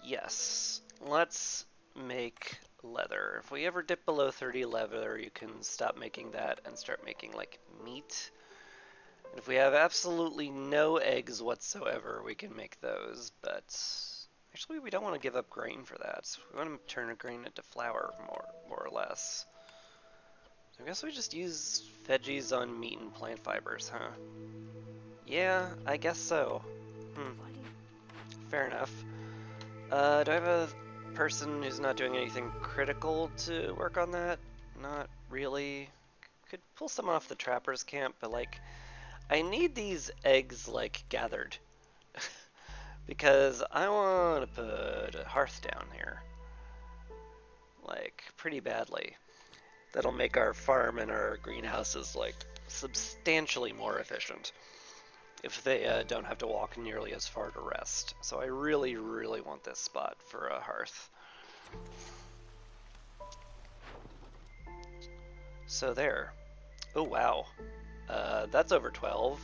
Yes, let's make leather. If we ever dip below 30 leather, you can stop making that and start making like meat. And if we have absolutely no eggs whatsoever, we can make those, but actually we don't want to give up grain for that. We want to turn a grain into flour more or less. I guess we just use veggies on meat and plant fibers, huh? Yeah, I guess so. Fair enough. Do I have a person who's not doing anything critical to work on that? Not really. Could pull some off the trapper's camp, but like, I need these eggs like gathered. Because I want to put a hearth down here. Like, pretty badly. That'll make our farm and our greenhouses like substantially more efficient if they don't have to walk nearly as far to rest. So I really, really want this spot for a hearth. So there. Oh wow. That's over 12.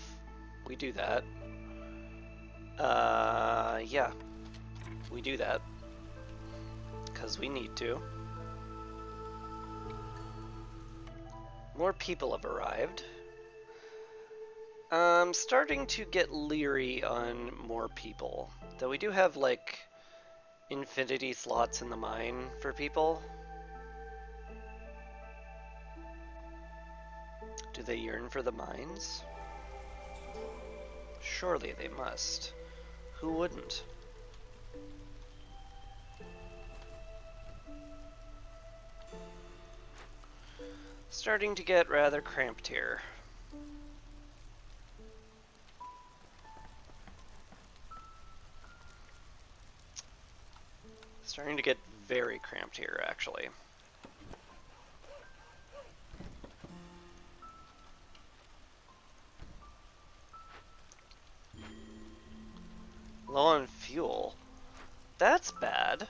We do that. Yeah. We do that. Because we need to. More people have arrived. I'm starting to get leery on more people. Though we do have, like, infinity slots in the mine for people. Do they yearn for the mines? Surely they must. Who wouldn't? Starting to get rather cramped here. Starting to get very cramped here, actually. Low on fuel. That's bad.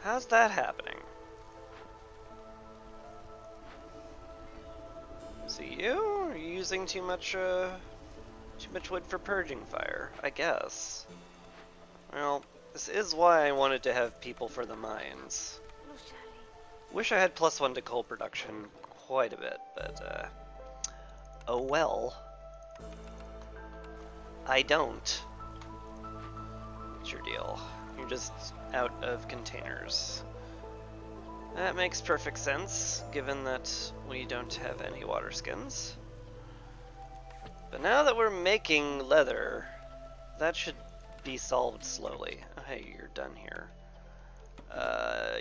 How's that happening? See you? Are you using too much wood for purging fire? I guess. Well, this is why I wanted to have people for the mines. Wish I had +1 to coal production quite a bit, but oh well. I don't. What's your deal? You're just out of containers. That makes perfect sense, given that we don't have any water skins. But now that we're making leather, that should be solved slowly. Oh, hey, you're done here.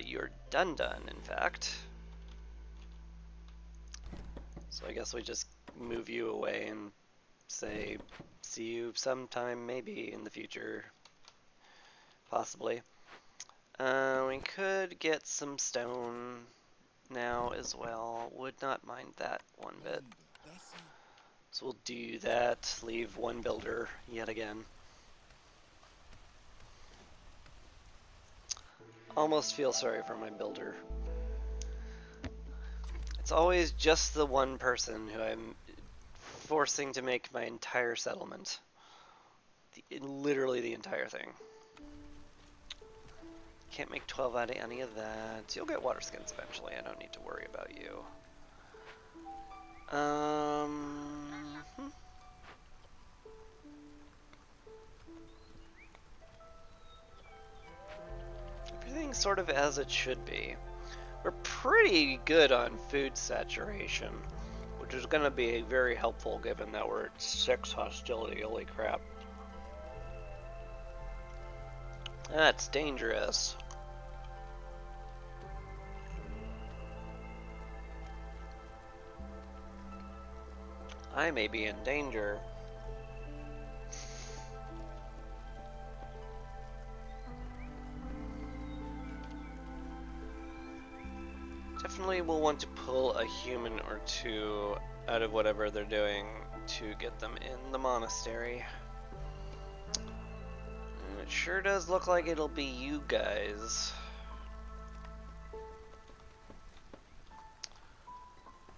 You're done, in fact. So I guess we just move you away and say, see you sometime, maybe, in the future. Possibly. We could get some stone now as well. Would not mind that one bit. So we'll do that. Leave one builder yet again. Almost feel sorry for my builder. It's always just the one person who I'm forcing to make my entire settlement. Literally the entire thing. Can't make 12 out of any of that. You'll get water skins eventually. I don't need to worry about you. Everything's sort of as it should be. We're pretty good on food saturation, which is going to be very helpful given that we're at 6 hostility. Holy crap. That's dangerous. I may be in danger. Definitely will want to pull a human or two out of whatever they're doing to get them in the monastery. And it sure does look like it'll be you guys.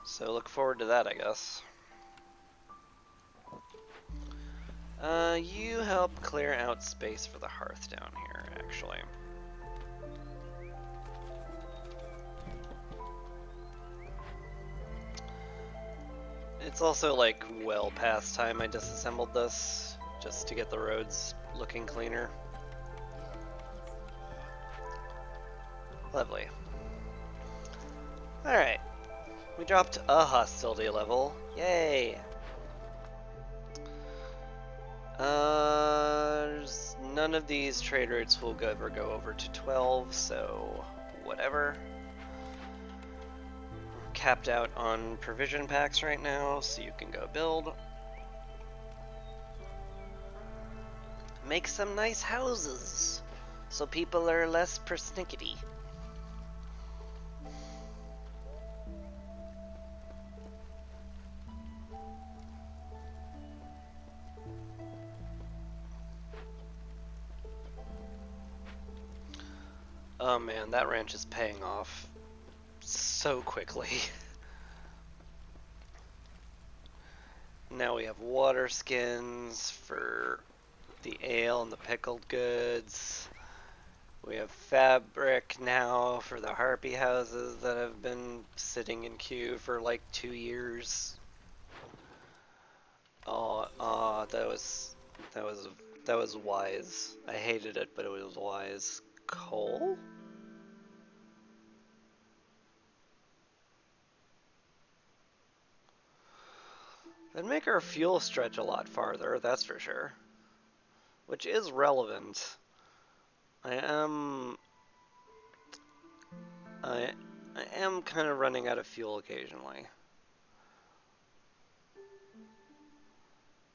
So look forward to that, I guess. You help clear out space for the hearth down here, actually. It's also like well past time I disassembled this, just to get the roads looking cleaner. Lovely. Alright. We dropped a hostility level. Yay! None of these trade routes will ever go over to 12, so whatever. We're capped out on provision packs right now, so you can go build. Make some nice houses, so people are less persnickety. Oh man, that ranch is paying off so quickly. Now we have water skins for the ale and the pickled goods. We have fabric now for the harpy houses that have been sitting in queue for like 2 years. Oh, that was wise. I hated it, but it was wise. Coal? That'd make our fuel stretch a lot farther, that's for sure. Which is relevant. I am kind of running out of fuel occasionally.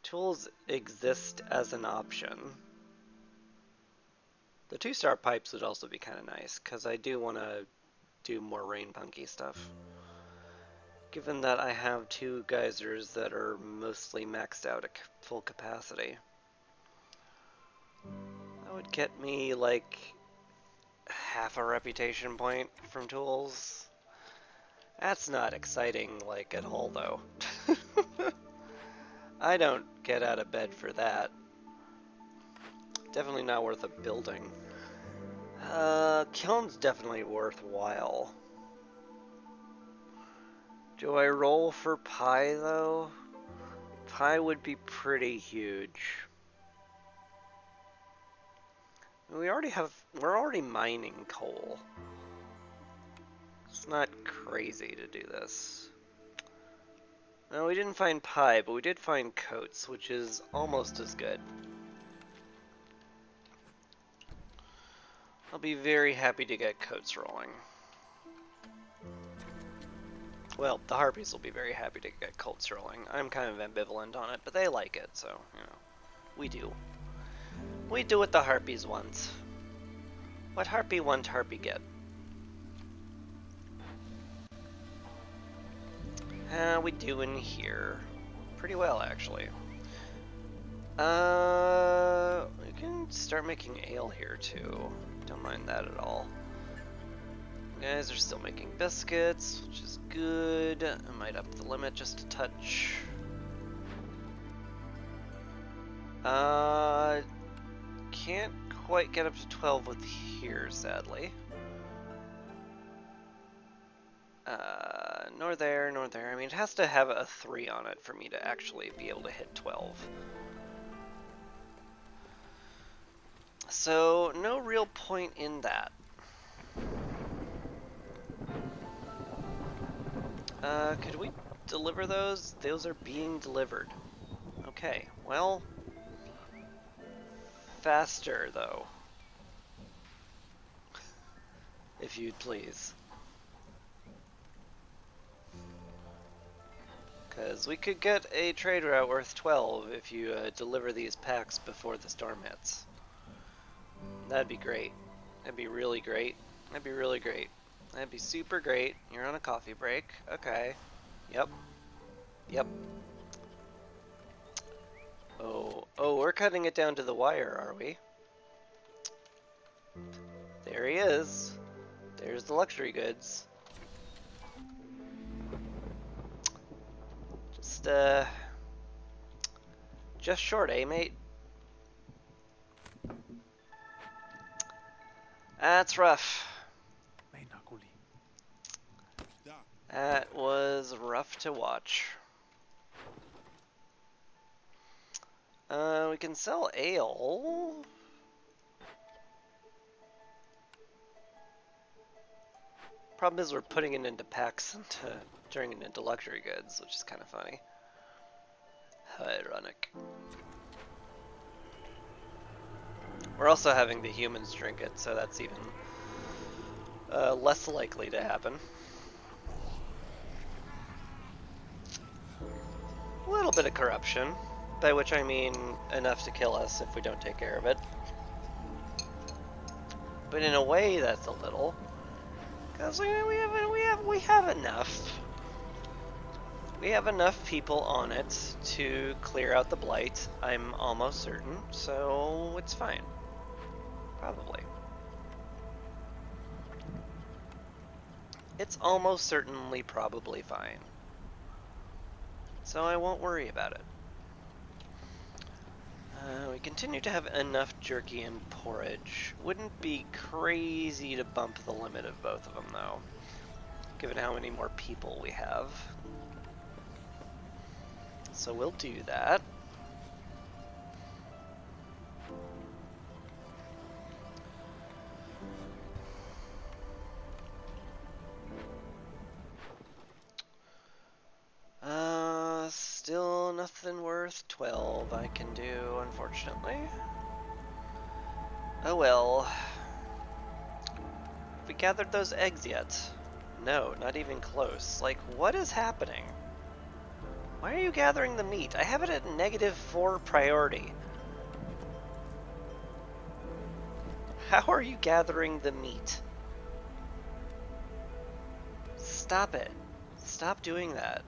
Tools exist as an option. The 2-star pipes would also be kind of nice, because I do want to do more rain punky stuff. Given that I have 2 geysers that are mostly maxed out at full capacity. That would get me like half a reputation point from tools. That's not exciting like at all though. I don't get out of bed for that. Definitely not worth a building. Kiln's definitely worthwhile. Do I roll for pie though? Pie would be pretty huge. We're already mining coal. It's not crazy to do this. No, we didn't find pie, but we did find coats, which is almost as good. I'll be very happy to get coats rolling. Well, the harpies will be very happy to get coats rolling. I'm kind of ambivalent on it, but they like it, so, you know, we do. We do what the harpies want. What harpy want, harpy get. How we doing here? Pretty well, actually. We can start making ale here, too. Don't mind that at all. You guys are still making biscuits, which is good. I might up the limit just a touch. Can't quite get up to 12 with here, sadly. Nor there, nor there. I mean, it has to have a 3 on it for me to actually be able to hit 12. So, no real point in that. Could we deliver those? Those are being delivered. Okay, well... faster, though. If you'd please. Because we could get a trade route worth 12 if you deliver these packs before the storm hits. That'd be great. That'd be really great. That'd be really great. That'd be super great. You're on a coffee break. Okay. Yep. Yep. Oh, we're cutting it down to the wire, are we? There he is. There's the luxury goods. Just short, eh, mate? That's rough. That was rough to watch. We can sell ale. Problem is we're putting it into packs and turning it into luxury goods, which is kind of funny. Ironic. We're also having the humans drink it, so that's even less likely to happen. A little bit of corruption, by which I mean enough to kill us if we don't take care of it. But in a way, that's a little, because we have enough. We have enough people on it to clear out the blight. I'm almost certain, so it's fine. Probably. It's almost certainly probably fine. So I won't worry about it. We continue to have enough jerky and porridge. Wouldn't be crazy to bump the limit of both of them, though, given how many more people we have. So we'll do that. Still nothing worth 12 I can do, unfortunately. Oh well. Have we gathered those eggs yet? No, not even close. Like, what is happening? Why are you gathering the meat? I have it at -4 priority. How are you gathering the meat? Stop it. Stop doing that.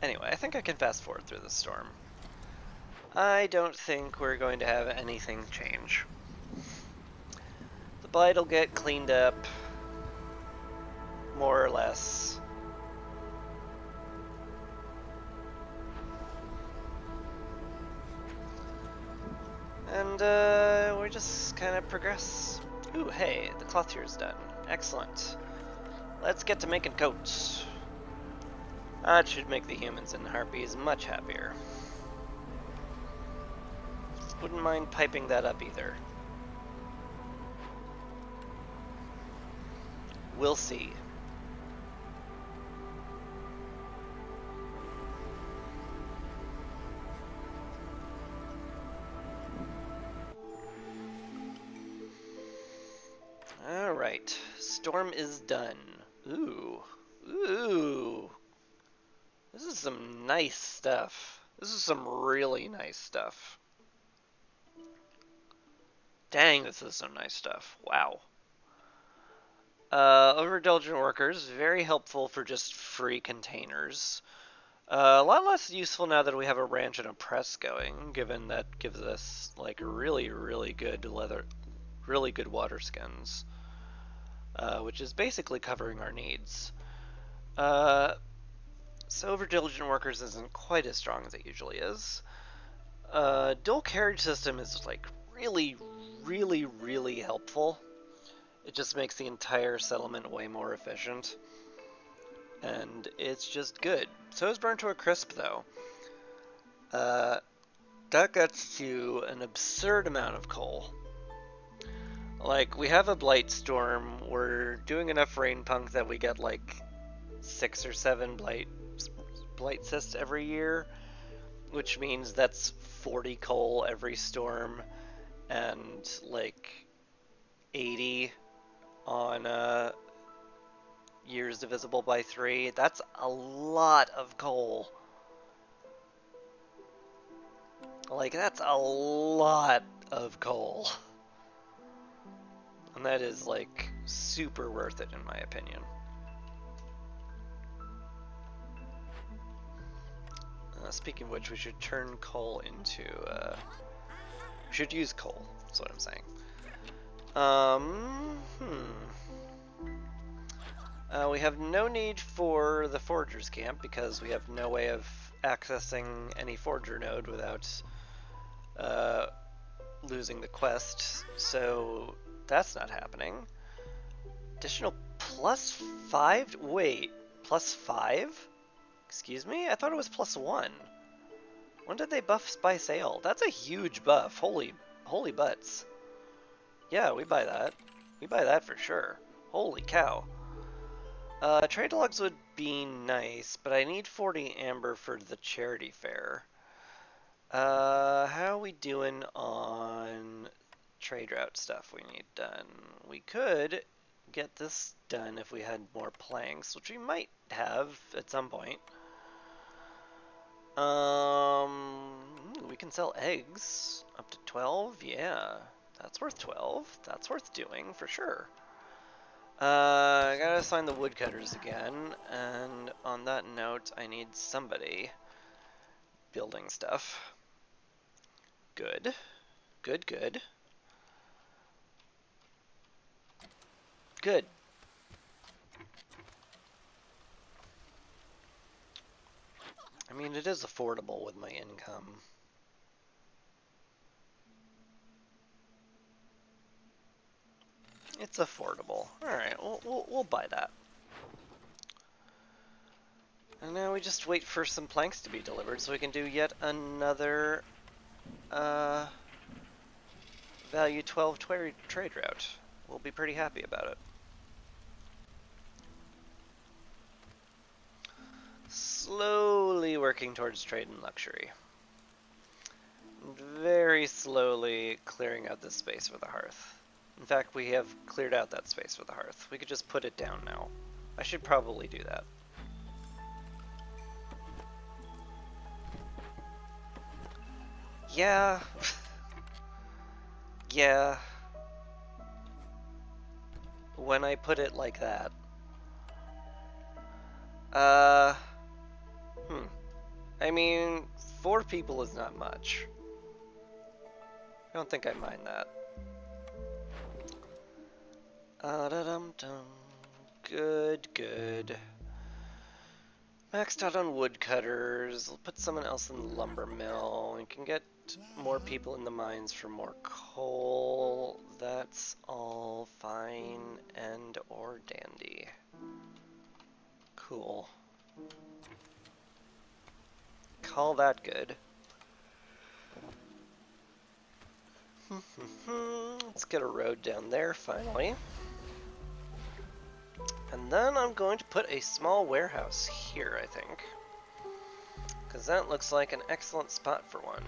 Anyway, I think I can fast forward through the storm. I don't think we're going to have anything change. The blight will get cleaned up, more or less. And we just kind of progress. Ooh, hey, the cloth here is done. Excellent. Let's get to making coats. That should make the humans and harpies much happier. Wouldn't mind piping that up either. We'll see. Alright, storm is done. Ooh. Ooh. This is some nice stuff. This is some really nice stuff. Dang, this is some nice stuff. Wow. Overindulgent workers, very helpful for just free containers. A lot less useful now that we have a ranch and a press going, given that gives us like really, really good really good water skins, which is basically covering our needs. Silver Diligent Workers isn't quite as strong as it usually is. Dual carriage system is like really, really, really helpful. It just makes the entire settlement way more efficient. And it's just good. So is Burnt to a Crisp, though. That gets to an absurd amount of coal. Like, we have a Blight Storm, we're doing enough Rain Punk that we get like 6 or 7 Blight Cysts every year, which means that's 40 coal every storm, and like 80 on years divisible by 3. That's a lot of coal. Like, that's a lot of coal. And that is, like, super worth it, in my opinion. Speaking of which, we should turn coal into, we should use coal, that's what I'm saying. We have no need for the Forger's Camp because we have no way of accessing any Forger node without losing the quest, so that's not happening. Additional +5? Wait, +5? Excuse me? I thought it was +1. When did they buff Spy Sail? That's a huge buff. Holy butts. Yeah, we buy that. We buy that for sure. Holy cow. Trade logs would be nice, but I need 40 amber for the charity fair. How are we doing on trade route stuff we need done? We could get this done if we had more planks, which we might have at some point. We can sell eggs up to 12. Yeah, that's worth 12. That's worth doing for sure. I gotta assign the woodcutters again, and on that note, I need somebody building stuff. Good. Good, good. Good. I mean, it is affordable with my income. It's affordable. Alright, we'll buy that. And now we just wait for some planks to be delivered so we can do yet another value 12 trade route. We'll be pretty happy about it. Slowly working towards trade and luxury. Very slowly clearing out this space for the hearth. In fact, we have cleared out that space for the hearth. We could just put it down now. I should probably do that. Yeah. Yeah. When I put it like that. I mean, 4 people is not much. I don't think I mind that. Good, good. Maxed out on woodcutters. I'll put someone else in the lumber mill. We can get more people in the mines for more coal. That's all fine and or dandy. Cool. Call that good. Let's get a road down there finally. And then I'm going to put a small warehouse here, I think. Because that looks like an excellent spot for one.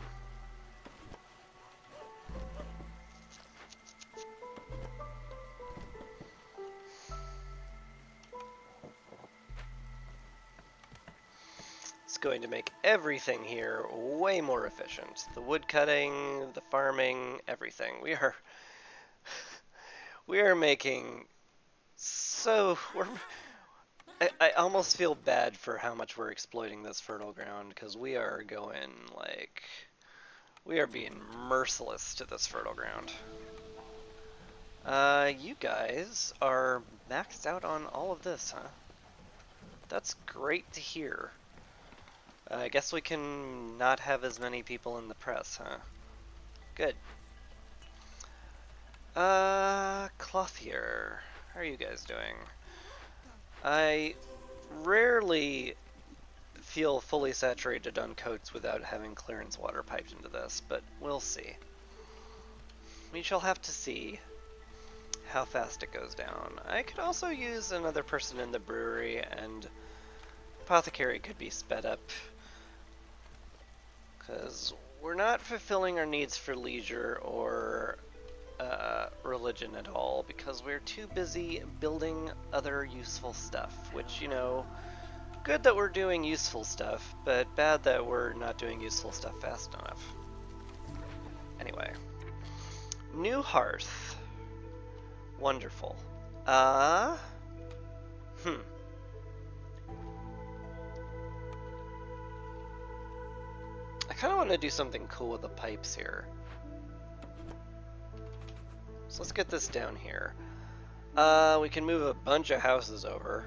It's going to make everything here way more efficient. The wood cutting, the farming, everything. We are making so I almost feel bad for how much we're exploiting this fertile ground, because we are going, like... We are being merciless to this fertile ground. You guys are maxed out on all of this, huh? That's great to hear. I guess we can not have as many people in the press, huh? Good. Clothier. How are you guys doing? I rarely feel fully saturated on coats without having clearance water piped into this, but we'll see. We shall have to see how fast it goes down. I could also use another person in the brewery, and apothecary could be sped up, because we're not fulfilling our needs for leisure or religion at all, because we're too busy building other useful stuff, which, you know, good that we're doing useful stuff, but bad that we're not doing useful stuff fast enough. Anyway. New hearth. Wonderful. Uh... Hmm. I kind of want to do something cool with the pipes here. So let's get this down here. We can move a bunch of houses over.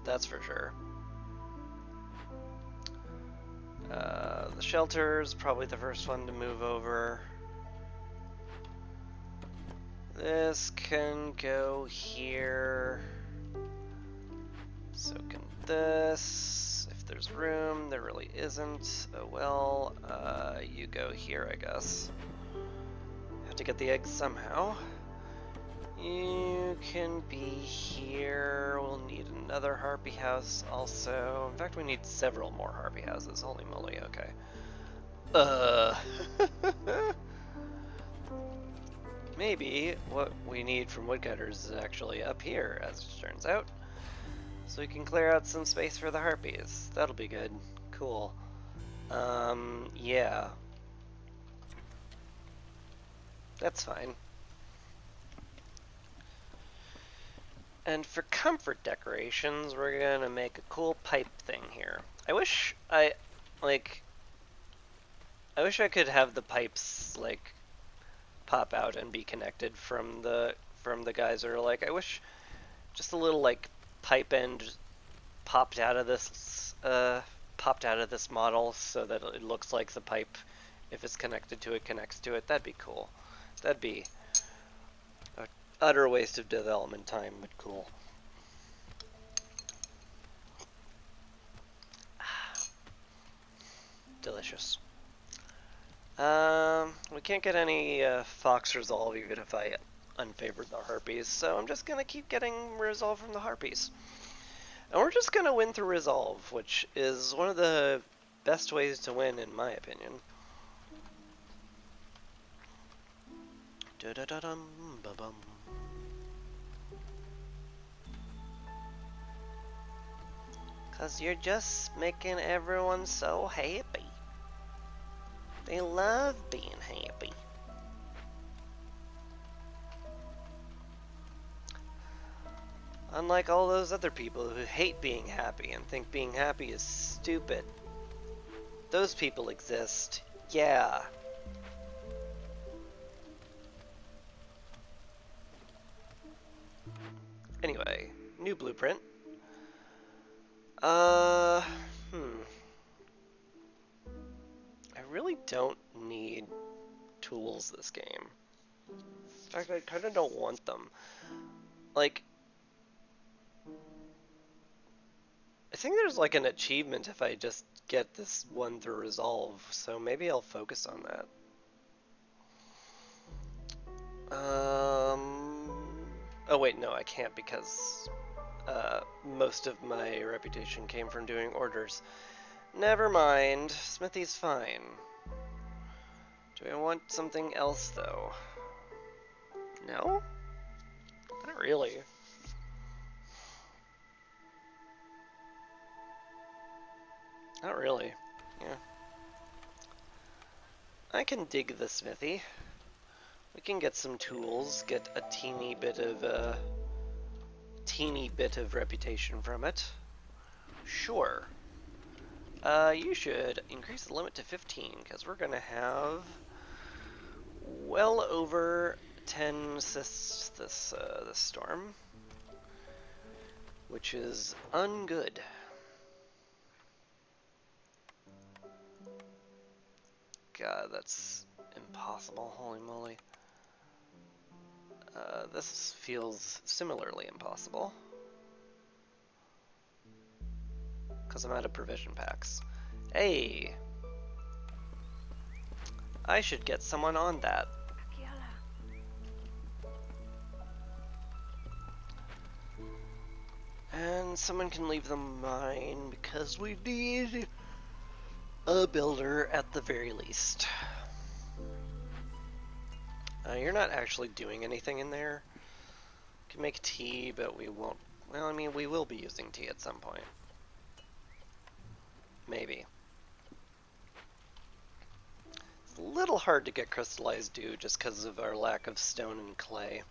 That's for sure. The shelter's probably the first one to move over. This can go here. So can this. If there's room, there really isn't. Oh well, you go here, I guess. Have to get the eggs somehow. You can be here. We'll need another harpy house also. In fact, we need several more harpy houses. Holy moly, okay. Maybe what we need from woodcutters is actually up here, as it turns out. So we can clear out some space for the harpies. That'll be good. Cool. Yeah. That's fine. And for comfort decorations, we're gonna make a cool pipe thing here. I wish I could have the pipes, like, pop out and be connected from the geyser. Like, I wish just a little, like, pipe end popped out of this model so that it looks like the pipe, if it's connected to it, connects to it. That'd be cool. That'd be an utter waste of development time, but cool. Delicious. We can't get any fox resolve even if I unfavored the harpies, so I'm just gonna keep getting resolve from the harpies. And we're just gonna win through resolve, which is one of the best ways to win, in my opinion. Da-da-da-dum-ba-bum. Cause you're just making everyone so happy. They love being happy. Unlike all those other people who hate being happy and think being happy is stupid. Those people exist, yeah. Anyway, new blueprint. I really don't need tools this game. In fact, I kind of don't want them. Like, I think there's like an achievement if I just get this one through resolve, so maybe I'll focus on that. Oh wait, no, I can't because most of my reputation came from doing orders. Never mind, Smithy's fine. Do I want something else though? No? Not really. Not really. Yeah. I can dig the smithy. We can get some tools, get a teeny bit of teeny bit of reputation from it. Sure. You should increase the limit to 15, because we're going to have well over 10 cysts this storm, which is ungood. God, that's impossible. Holy moly. This feels similarly impossible. Because I'm out of provision packs. Hey! I should get someone on that. And someone can leave them mine, because we need a builder at the very least. You're not actually doing anything in there. You can make tea, but we won't. Well, I mean, we will be using tea at some point. Maybe. It's a little hard to get crystallized dew just because of our lack of stone and clay.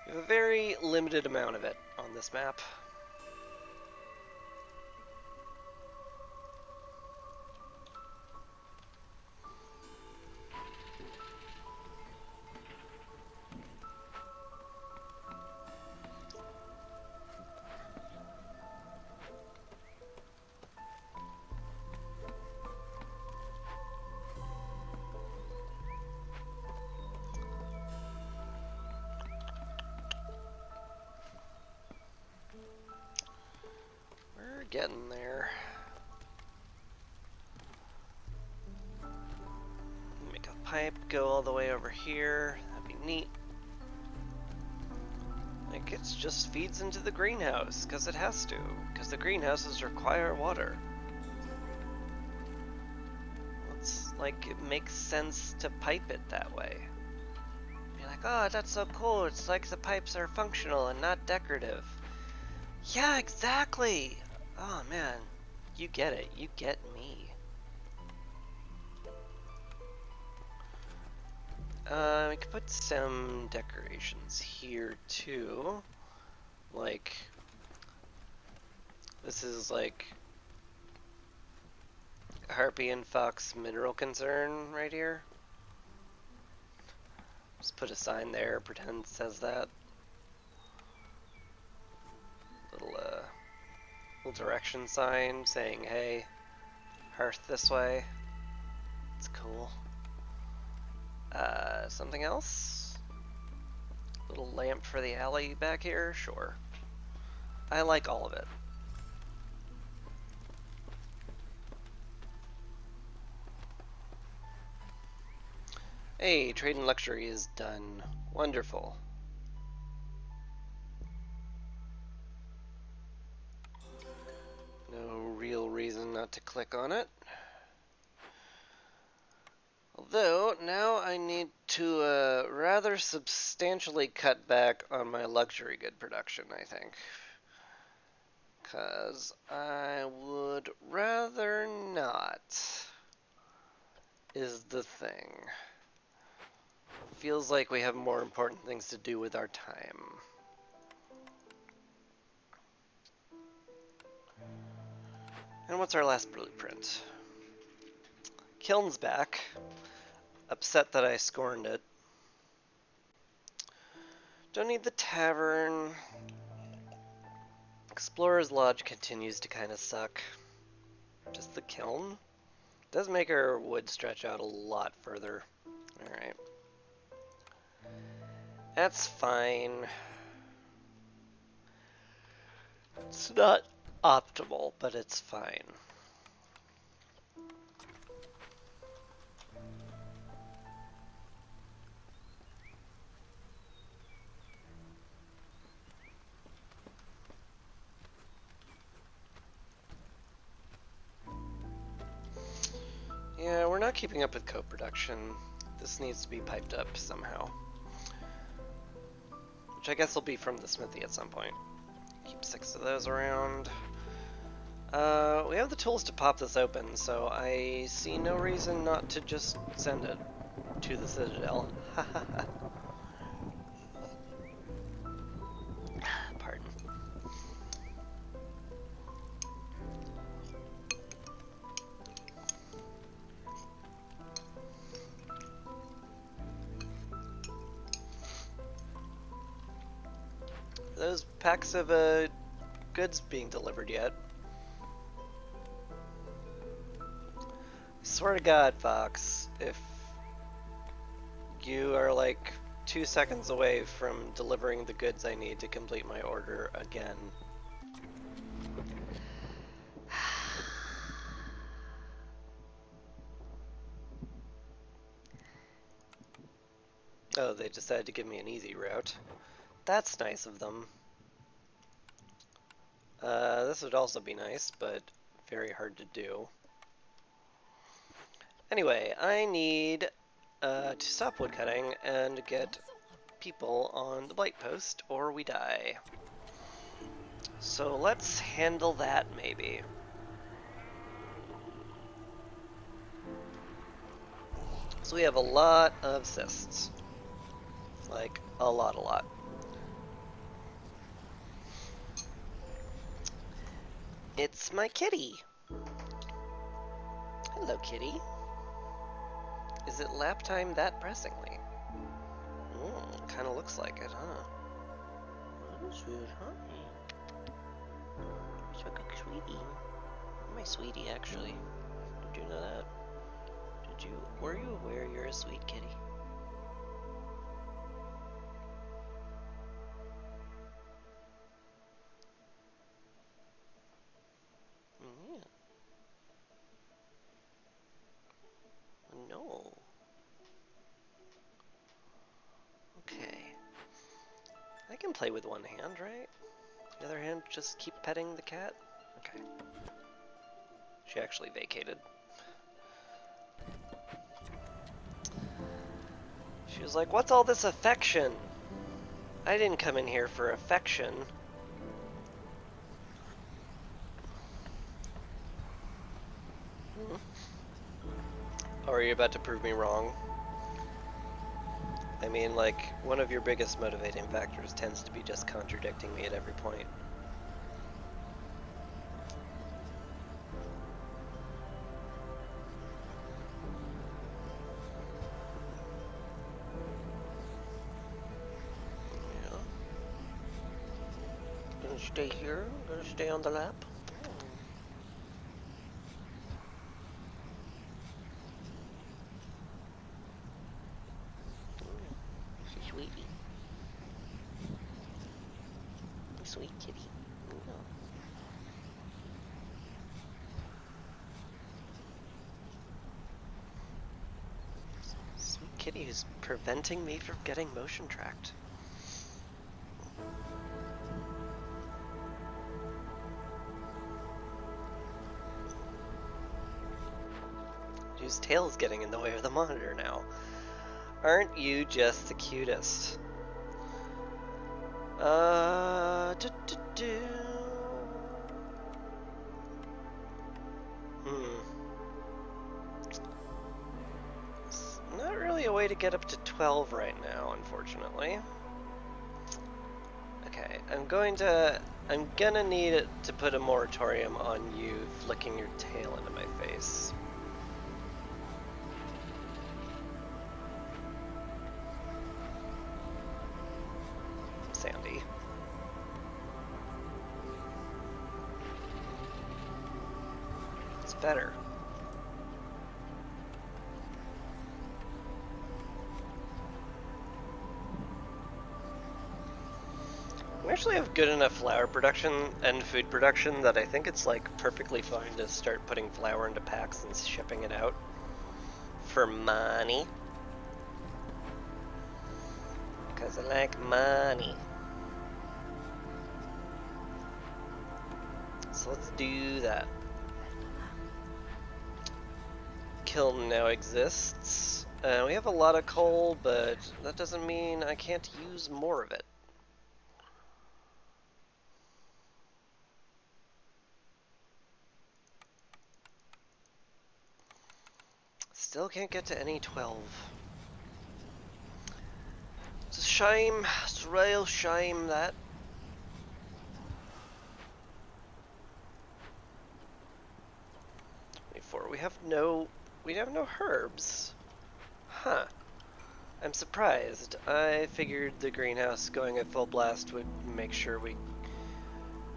We have a very limited amount of it on this map. Getting there. Make a pipe go all the way over here. That'd be neat. Like, it just feeds into the greenhouse, because it has to. Because the greenhouses require water. It's like, it makes sense to pipe it that way. Be like, oh, that's so cool. It's like the pipes are functional and not decorative. Yeah, exactly! Oh man, you get it. You get me. We could put some decorations here too. Like, this is like Harpy and Fox mineral concern right here. Just put a sign there, pretend it says that. Little direction sign saying, hey, hearth this way. It's cool. Something else? Little lamp for the alley back here? Sure. I like all of it. Hey, trade and luxury is done. Wonderful. No real reason not to click on it. Although, now I need to rather substantially cut back on my luxury good production, I think. Because I would rather not, is the thing. Feels like we have more important things to do with our time. And what's our last blueprint? Kiln's back. Upset that I scorned it. Don't need the tavern. Explorer's Lodge continues to kind of suck. Just the kiln? Does make our wood stretch out a lot further. Alright. That's fine. It's not optimal, but it's fine. Yeah, we're not keeping up with co-production. This needs to be piped up somehow. Which I guess will be from the smithy at some point. Keep 6 of those around. We have the tools to pop this open, so I see no reason not to just send it to the Citadel. those packs of goods being delivered yet. Swear to God, Fox, if you are like 2 seconds away from delivering the goods I need to complete my order again. Oh, they decided to give me an easy route. That's nice of them. This would also be nice, but very hard to do. Anyway, I need to stop woodcutting and get people on the blight post, or we die. So let's handle that, maybe. So we have a lot of cysts. Like, a lot. It's my kitty. Hello, kitty. Is it lap time that pressingly? Kind of looks like it, huh? Oh, sweet, honey. You're such a sweetie. You're my sweetie, actually. Did you know that? Were you aware you're a sweet kitty? Yeah. No. Okay. I can play with one hand, right? The other hand, just keep petting the cat? Okay. She actually vacated. She was like, what's all this affection? I didn't come in here for affection. Or are you about to prove me wrong? I mean, like, one of your biggest motivating factors tends to be just contradicting me at every point. Yeah. Gonna stay here? Gonna stay on the lap? Sweetie. Sweet kitty. Oh. Sweet kitty who's preventing me from getting motion tracked. Whose tail's getting in the way of the monitor now. Aren't you just the cutest? Not really a way to get up to 12 right now, unfortunately. Okay, I'm gonna need it to put a moratorium on you flicking your tail into my face. Sandy. It's better. We actually have good enough flour production and food production that I think it's like perfectly fine to start putting flour into packs and shipping it out for money. Because I like money. So let's do that. Kiln now exists. We have a lot of coal, but that doesn't mean I can't use more of it. Still can't get to any 12. It's a shame. It's a real shame that. We have no herbs. Huh. I'm surprised. I figured the greenhouse going at full blast would make sure we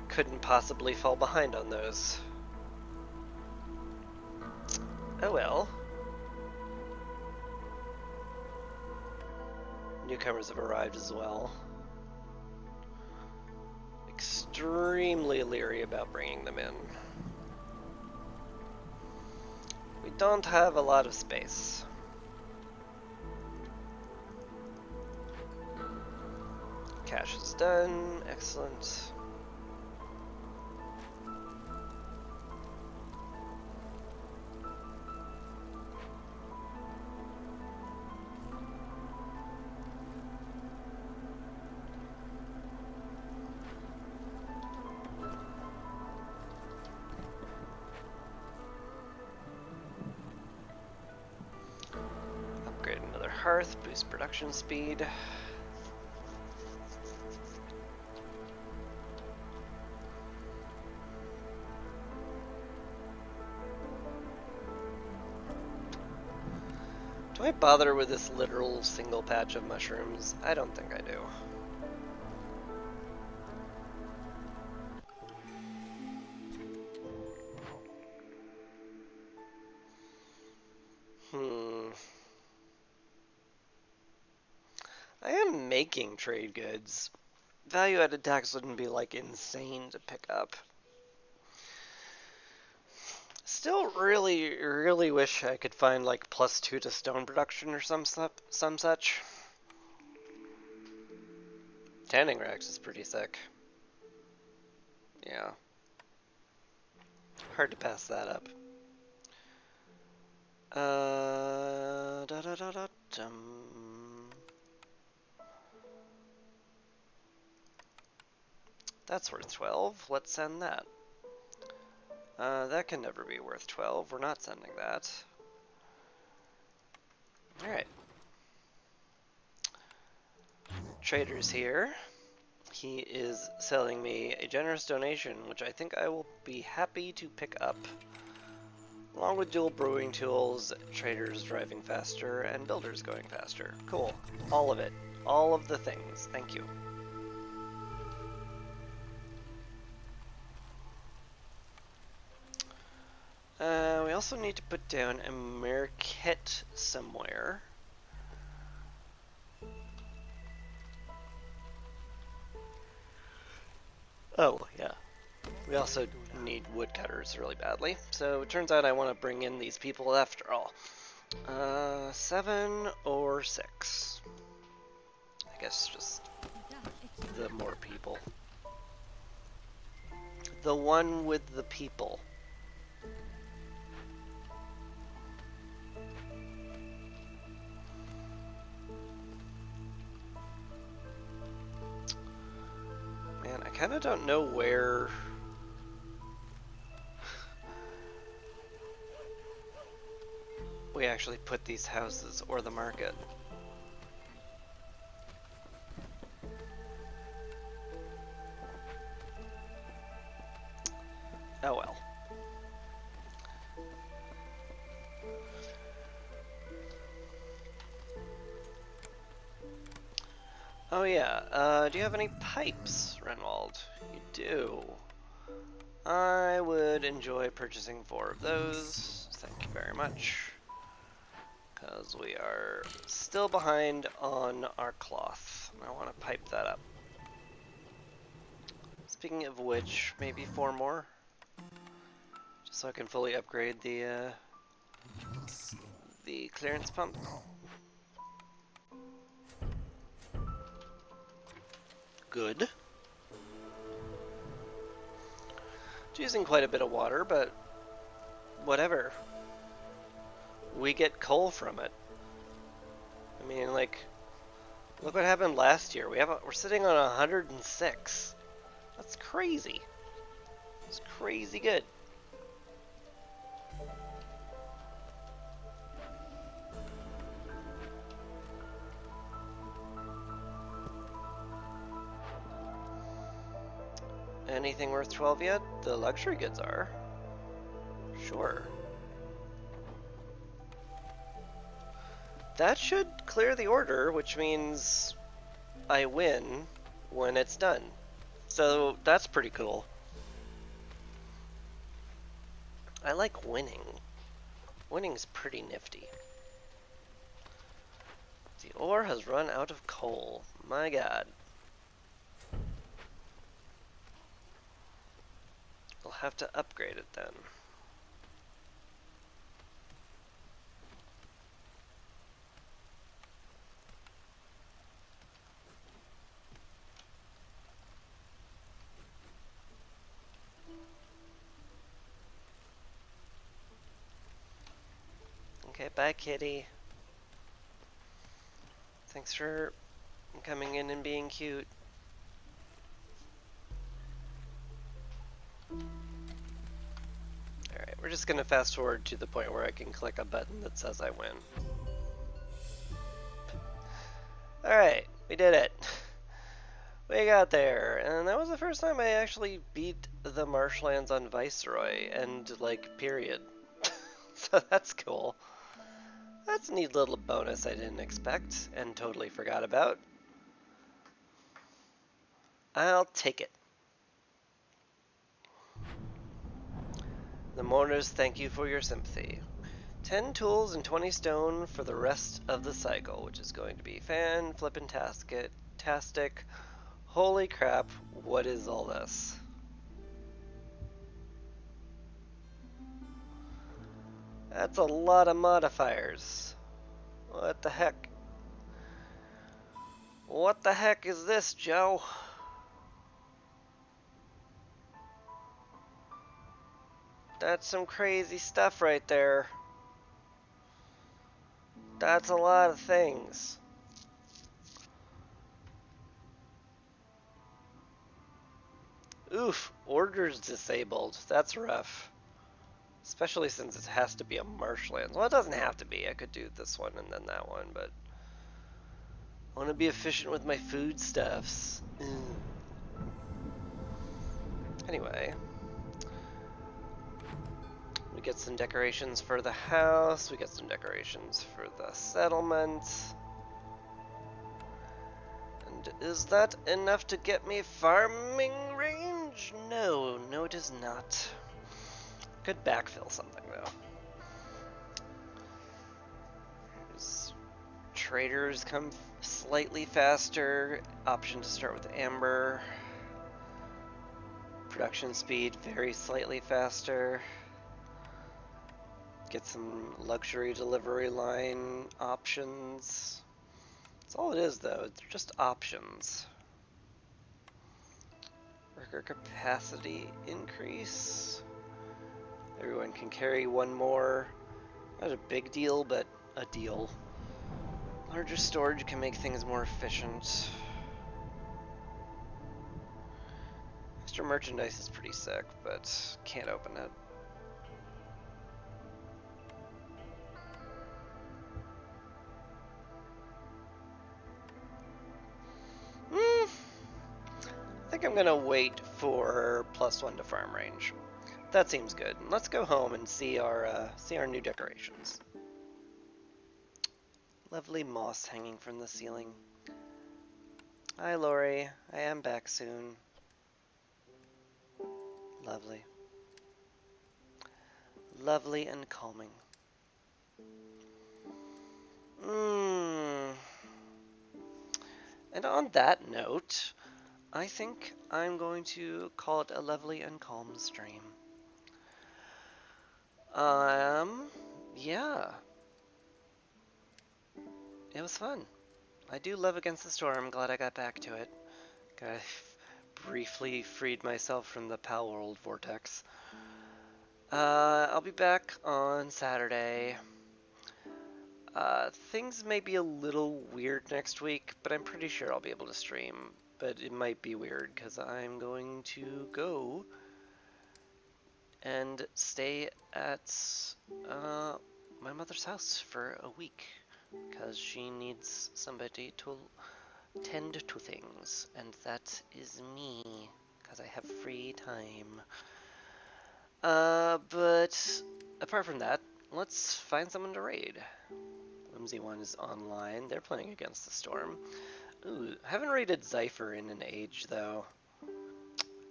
couldn't possibly fall behind on those. Oh well. Newcomers have arrived as well. Extremely leery about bringing them in. We don't have a lot of space. Cash is done. Excellent. Upgrade another hearth, boost production speed. Do I bother with this literal single patch of mushrooms? I don't think I do. I am making trade goods. Value-added tax wouldn't be like insane to pick up. Still really wish I could find like +2 to stone production or some such. Tanning racks is pretty sick. Yeah. Hard to pass that up. That's worth 12. Let's send that. That can never be worth 12. We're not sending that. Alright. Trader's here. He is selling me a generous donation, which I think I will be happy to pick up. Along with dual brewing tools, traders driving faster, and builders going faster. Cool. All of it. All of the things. Thank you. We also need to put down a market somewhere. Oh, yeah. We also need woodcutters really badly. So it turns out I want to bring in these people after all. 7 or 6. I guess just the more people. The one with the people. Man, I kind of don't know where... we actually put these houses or the market. Oh well. Oh yeah, do you have any pipes, Renwald? You do. I would enjoy purchasing 4 of those. Thank you very much. Because we are still behind on our cloth. I want to pipe that up. Speaking of which, maybe 4 more? Just so I can fully upgrade the clearance pump. Good. It's using quite a bit of water, but whatever. We get coal from it. I mean, like, look what happened last year. We're sitting on 106. That's crazy. It's crazy good. Anything worth 12 yet? The luxury goods are. Sure. That should clear the order, which means I win when it's done. So that's pretty cool. I like winning. Winning's pretty nifty. The ore has run out of coal. My god. We'll have to upgrade it then. Okay, bye kitty. Thanks for coming in and being cute. Alright, we're just gonna fast forward to the point where I can click a button that says I win. Alright, we did it. We got there, and that was the first time I actually beat the marshlands on Viceroy, and like, period. So that's cool. That's a neat little bonus I didn't expect, and totally forgot about. I'll take it. The mourners thank you for your sympathy. 10 tools and 20 stone for the rest of the cycle, which is going to be fan-flippin-tastic. Holy crap, what is all this? That's a lot of modifiers. What the heck? What the heck is this, Joe? That's some crazy stuff right there. That's a lot of things. Oof, orders disabled. That's rough. Especially since it has to be a marshland. Well, it doesn't have to be. I could do this one and then that one, but I want to be efficient with my foodstuffs. Anyway, we get some decorations for the house. We get some decorations for the settlement. And is that enough to get me farming range? No, no it is not. Could backfill something though. Traders come slightly faster. Option to start with amber. Production speed very slightly faster. Get some luxury delivery line options. That's all it is though, it's just options. Worker capacity increase. Everyone can carry one more. Not a big deal, but a deal. Larger storage can make things more efficient. Extra merchandise is pretty sick, but can't open it. I think I'm gonna wait for +1 to farm range. That seems good. Let's go home and see our new decorations. Lovely moss hanging from the ceiling. Hi, Lori. I am back soon. Lovely. Lovely and calming. And on that note, I think I'm going to call it a lovely and calm stream. Yeah. It was fun. I do love Against the Storm. I'm glad I got back to it. I briefly freed myself from the Pal World vortex. I'll be back on Saturday. Things may be a little weird next week, but I'm pretty sure I'll be able to stream. But it might be weird because I'm going to go and stay at my mother's house for a week because she needs somebody to tend to things, and that is me because I have free time. But apart from that, let's find someone to raid. Clumsy One is online. They're playing against the Storm. Ooh, haven't raided Zypher in an age, though.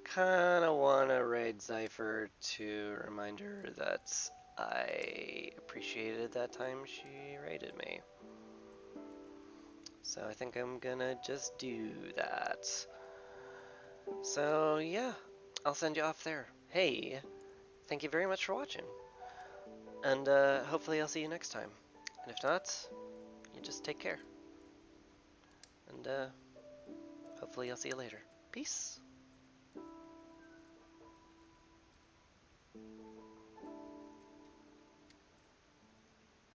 Kinda wanna raid Zypher to remind her that I appreciated that time she raided me. So I think I'm gonna just do that. So yeah, I'll send you off there. Hey, thank you very much for watching. And hopefully I'll see you next time. And if not, you just take care. And hopefully I'll see you later. Peace.